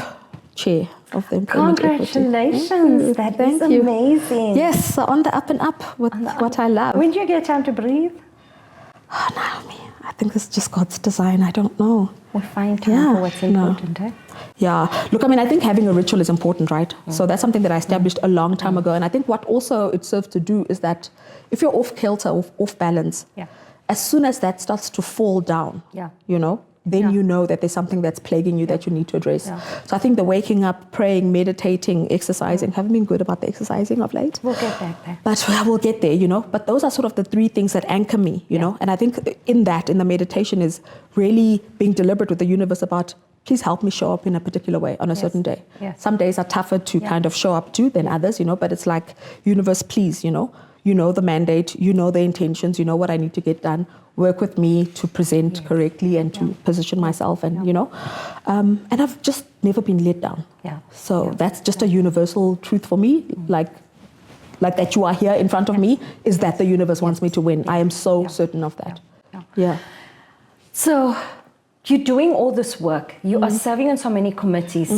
chair of the Employment Equity. Congratulations. That is Thank you. amazing. Yes, so on the up and up with what I love. When do you get time to breathe? Oh, Naomi, I think it's just God's design. I don't know. We find time for what's important, eh? Yeah. Look, I mean, I think having a ritual is important, right? So that's something that I established a long time ago. And I think what also it serves to do is that if you're off kilter, off balance, as soon as that starts to fall down, you know, then you know that there's something that's plaguing you that you need to address. So I think the waking up, praying, meditating, exercising, haven't been good about the exercising of late. We'll get back there. But we'll get there, you know. But those are sort of the three things that anchor me, you know. And I think in the meditation is really being deliberate with the universe about, please help me show up in a particular way on a certain day. Some days are tougher to kind of show up to than others, you know, but it's like, universe, please, you know the mandate, you know the intentions, you know what I need to get done. Work with me to present correctly and to position myself, and you know, and I've just never been let down. So that's just a universal truth for me. Like that you are here in front of me is that the universe wants me to win. I am so certain of that. So you're doing all this work. You are serving on so many committees.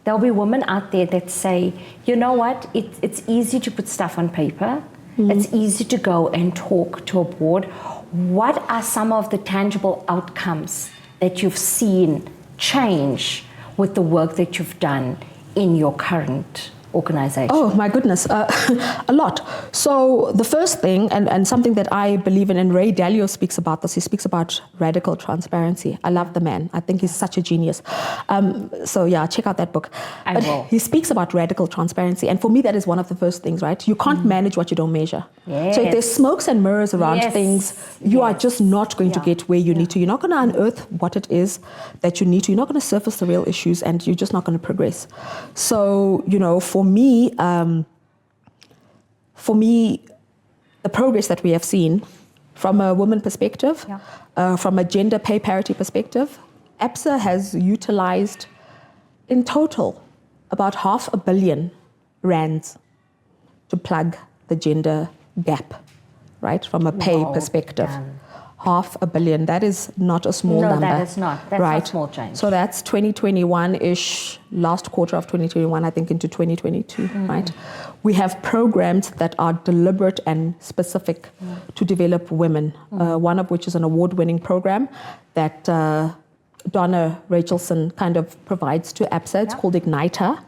There'll be women out there that say, you know what, it's easy to put stuff on paper. It's easy to go and talk to a board. What are some of the tangible outcomes that you've seen change with the work that you've done in your current organization? Oh my goodness, a lot. So the first thing, and something that I believe in, and Ray Dalio speaks about this, he speaks about radical transparency. I love the man. I think he's such a genius. So yeah, check out that book. I will. He speaks about radical transparency, and for me that is one of the first things, right? You can't manage what you don't measure. So if there's smokes and mirrors around things, you are just not going to get where you need to. You're not going to unearth what it is that you need to. You're not going to surface the real issues, and you're just not going to progress. So, you know, for me, the progress that we have seen from a woman perspective, from a gender pay parity perspective, ABSA has utilized in total about R500 million to plug the gender gap, right, from a pay perspective. R500 million, that is not a small number. No, that is not. That's not small change. So that's 2021-ish, last quarter of 2021, I think, into 2022, right? We have programs that are deliberate and specific to develop women, one of which is an award-winning program that Donna Rachelson kind of provides to ABSA. It's called Igniter.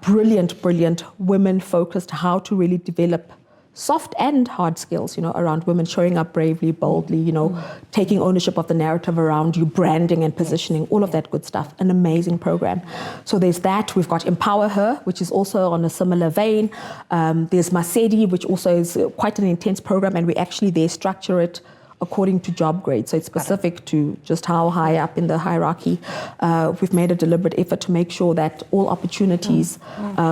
Brilliant, women-focused, how to really develop soft and hard skills, you know, around women showing up bravely, boldly, you know, taking ownership of the narrative around you, branding and positioning, all of that good stuff. An amazing program. So there's that. We've got Empower Her, which is also on a similar vein. There's Masedi, which also is quite an intense program, and we actually there structure it according to job grade. So it's specific to just how high up in the hierarchy. We've made a deliberate effort to make sure that all opportunities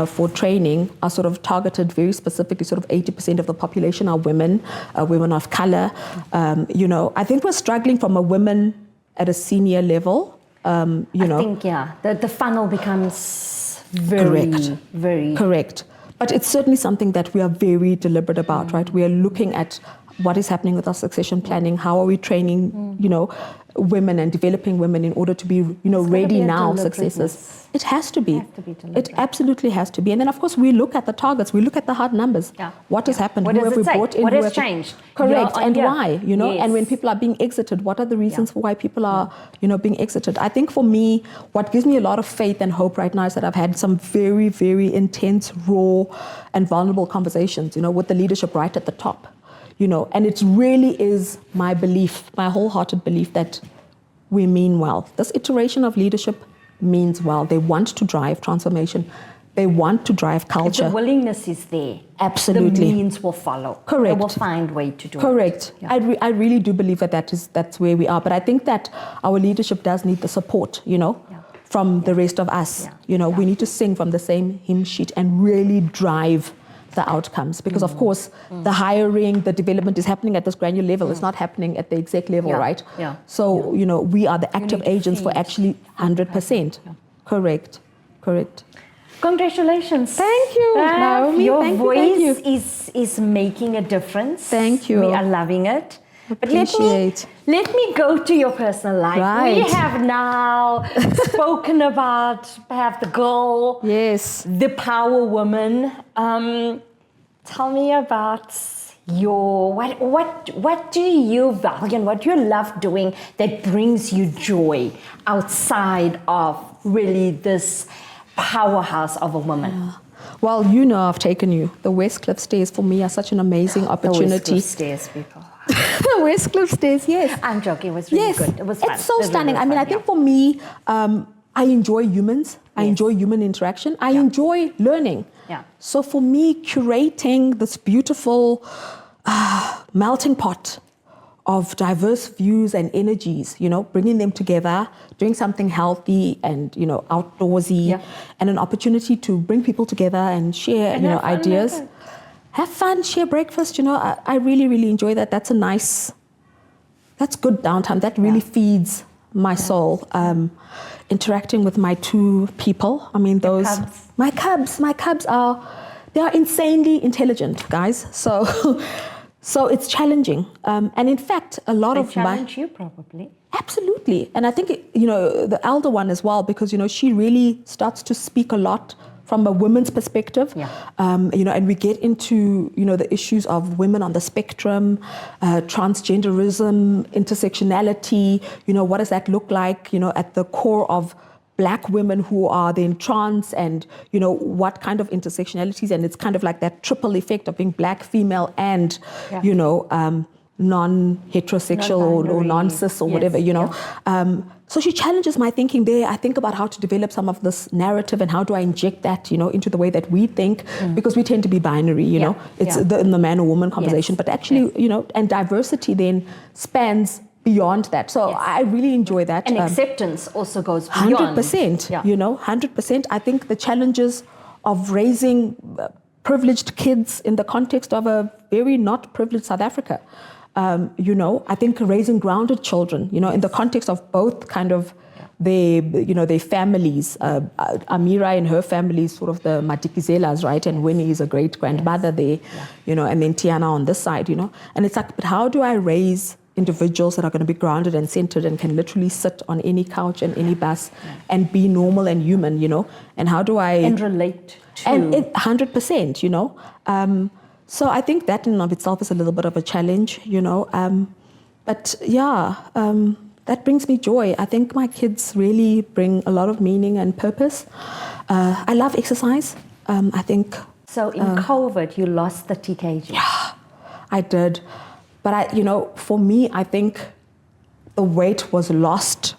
for training are sort of targeted very specifically. Sort of 80% of the population are women, women of color. You know, I think we're struggling from a women at a senior level. I think, the funnel becomes very correct. But it's certainly something that we are very deliberate about, right? We are looking at what is happening with our succession planning. How are we training, you know, women and developing women in order to be, you know, ready now successors? It has to be. It absolutely has to be. And then, of course, we look at the targets. We look at the hard numbers. What has happened? What does it say? What has changed? Correct. And why? You know, and when people are being exited, what are the reasons for why people are, you know, being exited? I think for me, what gives me a lot of faith and hope right now is that I've had some very, very intense, raw, and vulnerable conversations, you know, with the leadership right at the top. You know, and it really is my belief, my wholehearted belief that we mean well. This iteration of leadership means well. They want to drive transformation. They want to drive culture. If the willingness is there, absolutely, the means will follow. Correct. They will find a way to do it. Correct. I really do believe that that's where we are. But I think that our leadership does need the support, you know, from the rest of us. You know, we need to sing from the same hymn sheet and really drive the outcomes, because of course the hiring, the development is happening at this granular level. It's not happening at the exec level, right? So you know, we are the active agents for actually 100%. Correct. Congratulations. Thank you, Naomi. Your voice is making a difference. Thank you. We are loving it. But Appreciate. let me go to your personal life. Right. We have now spoken about perhaps the girl, Yes. the power woman. Tell me about your what do you value and what do you love doing that brings you joy outside of really this powerhouse of a woman? Yeah. Well, you know, I've taken you. The Westcliff Stairs for me are such an amazing opportunity. The Westcliff Stairs, people. The Westcliff Stairs, yes. I'm joking. It was really good. It was fun. It's so stunning. I mean, I think for me, I enjoy humans. I enjoy human interaction. I enjoy learning. Yeah. So for me, curating this beautiful melting pot of diverse views and energies, you know, bringing them together, doing something healthy and, you know, outdoorsy, and an opportunity to bring people together and share, you know, ideas. Have fun, share breakfast, you know, I really, really enjoy that. That's good downtime. That really feeds my soul. Interacting with my two people. I mean, my cubs they are insanely intelligent, guys. So it's challenging. And in fact, a lot of challenge you probably. Absolutely. And I think, you know, the elder one as well, because, you know, she really starts to speak a lot from a woman's perspective, you know, and we get into, you know, the issues of women on the spectrum, transgenderism, intersectionality, you know, what does that look like, you know, at the core of Black women who are then trans and, you know, what kind of intersectionalities, and it's kind of like that triple effect of being Black, female, and, you know, non-heterosexual or non-cis or whatever, you know. So she challenges my thinking there. I think about how to develop some of this narrative and how do I inject that, you know, into the way that we think, because we tend to be binary, you know. It's in the man or woman conversation, but actually, you know, and diversity then spans beyond that. So I really enjoy that. And acceptance also goes beyond. 100%, you know, 100%. I think the challenges of raising privileged kids in the context of a very not privileged South Africa, you know, I think raising grounded children, you know, in the context of both kind of their, you know, their families. Amira and her family is sort of the Matikizelas, right? And Winnie is a great grandmother there, you know, and then Tiana on this side, you know. And it's like, but how do I raise individuals that are going to be grounded and centered and can literally sit on any couch and any bus and be normal and human, you know? And how do I... And relate to... And 100%, you know? So I think that in and of itself is a little bit of a challenge, you know? But yeah, that brings me joy. I think my kids really bring a lot of meaning and purpose. I love exercise. I think... So in COVID, you lost 30 kg. Yeah, I did. But you know, for me, I think the weight was lost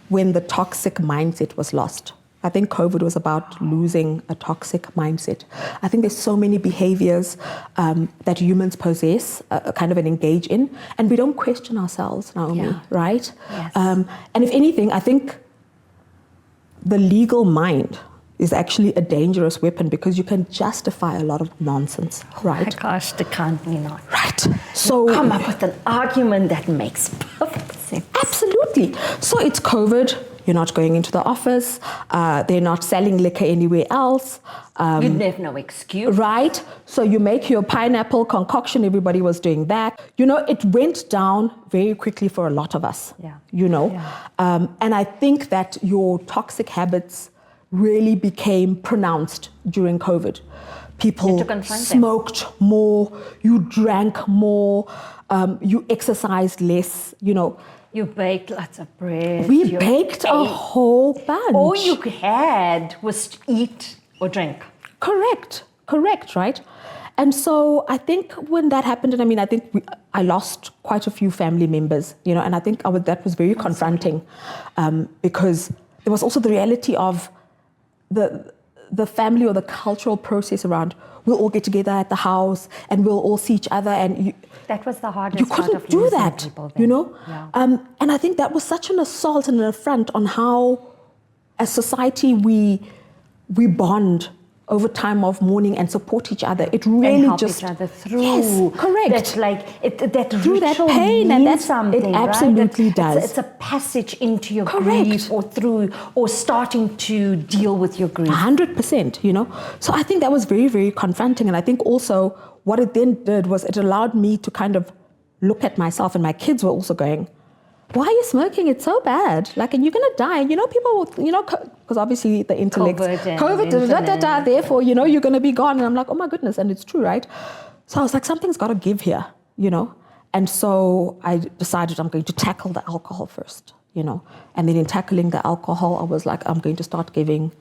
when the toxic mindset was lost. I think COVID was about losing a toxic mindset. I think there's so many behaviors that humans possess, kind of and engage in, and we don't question ourselves, Naomi, right? Yes. And if anything, I think the legal mind is actually a dangerous weapon because you can justify a lot of nonsense, right? Oh my gosh, they can't be not. Right. So come up with an argument that makes perfect sense. Absolutely. So it's COVID. You're not going into the office. They're not selling liquor anywhere else. You'd have no excuse. Right. So you make your pineapple concoction. Everybody was doing that. You know, it went down very quickly for a lot of us. Yeah. You know, and I think that your toxic habits really became pronounced during COVID. People smoked more, you drank more, you exercised less, you know. You baked lots of bread. We baked a whole bunch. All you had was to eat or drink. Correct, right? And so I think when that happened, and I mean, I think I lost quite a few family members, you know, and I think that was very confronting because there was also the reality of the family or the cultural process around we'll all get together at the house and we'll all see each other, and that was the hardest you part couldn't of do that, you know. And I think that was such an assault and an affront on how, as society, we bond over time of mourning and support each other. It really and help just each other through correct. That through that pain and that's something. It absolutely right? does. It's a passage into your grief or starting to deal with your grief. 100%, you know. So I think that was very, very confronting, and I think also what it then did was it allowed me to kind of look at myself, and my kids were also going, why are you smoking? It's so bad. Like, and you're going to die. And, people will, because obviously the intellect, COVID, therefore, you're going to be gone. And I'm like, oh my goodness. And it's true, right? So I was like, something's got to give here, And so I decided I'm going to tackle the alcohol first, And then in tackling the alcohol, I was like, I'm going to start giving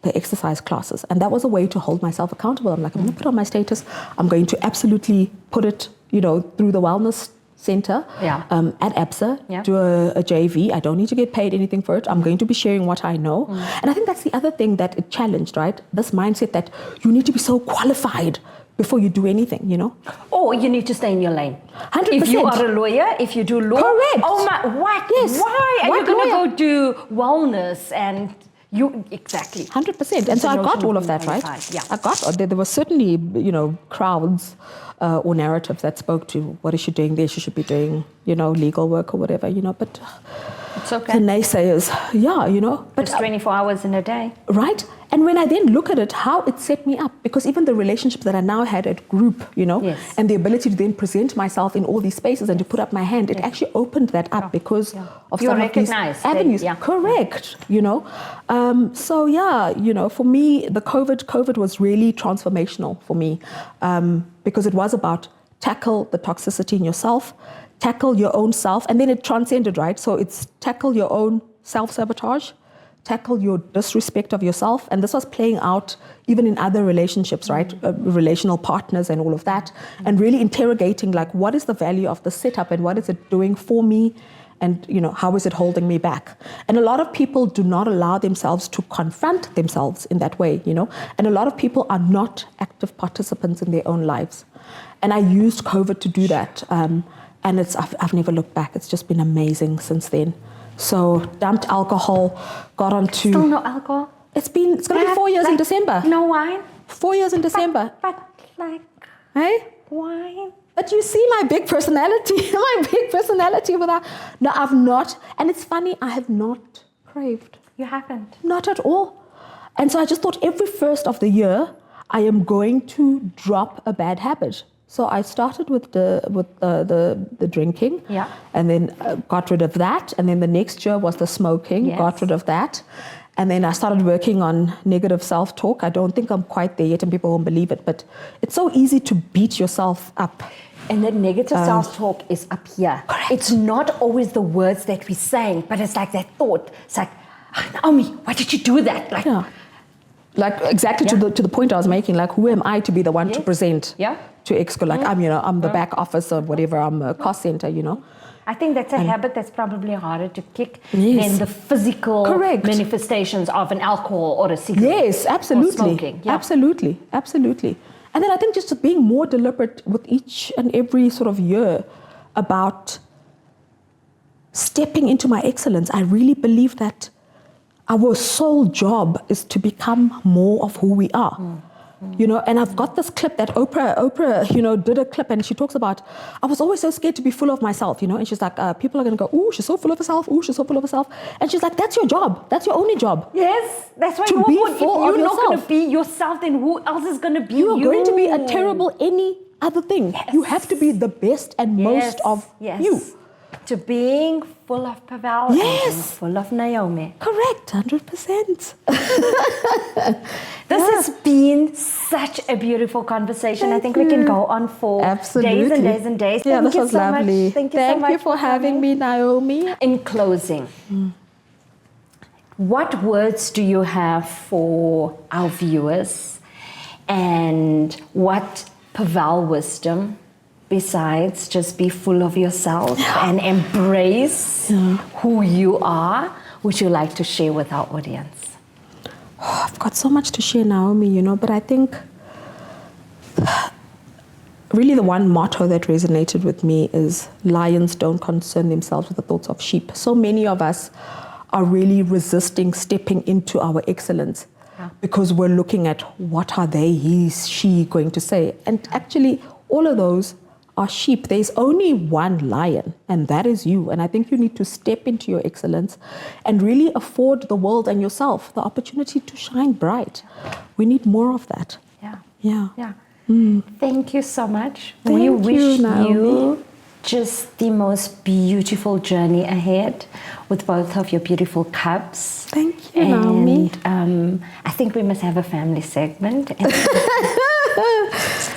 the exercise classes. And that was a way to hold myself accountable. I'm like, I'm going to put on my status. I'm going to absolutely put it, through the wellness center at ABSA, do a JV. I don't need to get paid anything for it. I'm going to be sharing what I know. And I think that's the other thing that it challenged, right? This mindset that you need to be so qualified before you do anything, Or you need to stay in your lane. 100%. If you are a lawyer, if you do law. Correct. Oh my, what? Yes. Why are What you going to lawyer? go do wellness and you, exactly. 100%. And so I got all of that, right? Yeah. I got, there were certainly, crowds or narratives that spoke to what is she doing there? She should be doing, legal work or whatever, but it's okay. the naysayers, But it's 24 hours in a day. Right? And when I then look at it, how it set me up, because even the relationships that I now had at group, Yes. and the ability to then present myself in all these spaces and to put up my hand, it actually opened that up because of You're some of these recognized. avenues. Correct. For me, the COVID was really transformational for me because it was about tackle the toxicity in yourself, tackle your own self, and then it transcended, right? So it's tackle your own self-sabotage, tackle your disrespect of yourself. And this was playing out even in other relationships, right? Relational partners and all of that. And really interrogating, like, what is the value of the setup and what is it doing for me? And, how is it holding me back? And a lot of people do not allow themselves to confront themselves in that way, And a lot of people are not active participants in their own lives. And I used COVID to do that. And I've never looked back. It's just been amazing since then. So dumped alcohol, got onto... Still no alcohol? It's going to be 4 years in December. No wine? 4 years in December. But Hey? wine? But you see my big personality, without... No, I've not. And it's funny, I have not craved. You haven't? Not at all. And so I just thought every first of the year, I am going to drop a bad habit. So I started with the drinking, and then got rid of that. And then the next year was the smoking, got rid of that. And then I started working on negative self-talk. I don't think I'm quite there yet, and people won't believe it, but it's so easy to beat yourself up. And the negative self-talk is up here. Correct. It's not always the words that we're saying, but it's like that thought. It's like, Naomi, why did you do that? Like exactly to the point I was making. Like, who am I to be the one to present to Exco? Like, I'm the back office or whatever. I'm a cost center. I think that's a habit that's probably harder to kick than the physical manifestations of an alcohol or a cigarette. Yes, absolutely. Or smoking. Yeah. Absolutely. And then I think just being more deliberate with each and every sort of year about stepping into my excellence. I really believe that our sole job is to become more of who we are. And I've got this clip that Oprah, did a clip, and she talks about, I was always so scared to be full of myself, and she's like, people are going to go, ooh, she's so full of herself, ooh, she's so full of herself. And she's like, that's your job. That's your only job. Yes, that's why to be full of yourself. If you're not going to be yourself, then who else is going to be you? You are going to be a terrible any other thing. Yes. You have to be the best and most of you. To being full of Pavel and full of Naomi. Correct, 100%. This has been such a beautiful conversation. I think we can go on for days and days and days. Yeah, this was lovely. Much. Thank you so much. Thank you for having me, Naomi. In closing, what words do you have for our viewers, and what Pavel wisdom, besides just be full of yourself and embrace who you are, would you like to share with our audience? Oh, I've got so much to share, Naomi, but I think really the one motto that resonated with me is lions don't concern themselves with the thoughts of sheep. So many of us are really resisting stepping into our excellence because we're looking at what are they, she going to say. And actually, all of those are sheep. There's only one lion, and that is you. And I think you need to step into your excellence and really afford the world and yourself the opportunity to shine bright. We need more of that. Yeah. Thank you so much. Thank we wish you just the most beautiful journey ahead with both of your beautiful cubs. Thank you, Naomi. And I think we must have a family segment.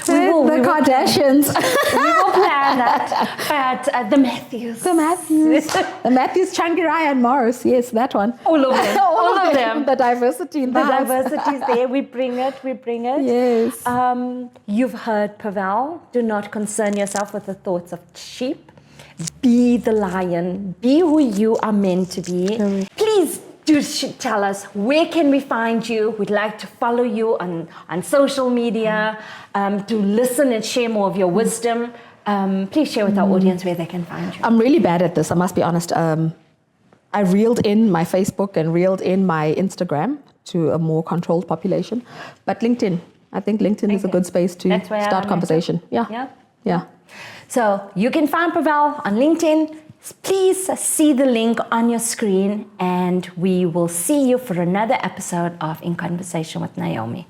The Kardashians. We will plan that. But the Matthews. The Matthews, Changirai, and Morris. Yes, that one. All of them. All of them. The diversity in the house. diversity is there. We bring it. Yes. You've heard Pavel. Do not concern yourself with the thoughts of sheep. Be the lion. Be who you are meant to be. Please do tell us, where can we find you? We'd like to follow you on social media, to listen and share more of your wisdom. Please share with our audience where they can find you. I'm really bad at this, I must be honest. I reeled in my Facebook and reeled in my Instagram to a more controlled population. But LinkedIn, I think LinkedIn is a good space to start conversation. Yeah. So you can find Pavel on LinkedIn. Please see the link on your screen, and we will see you for another episode of In Conversation with Naomi.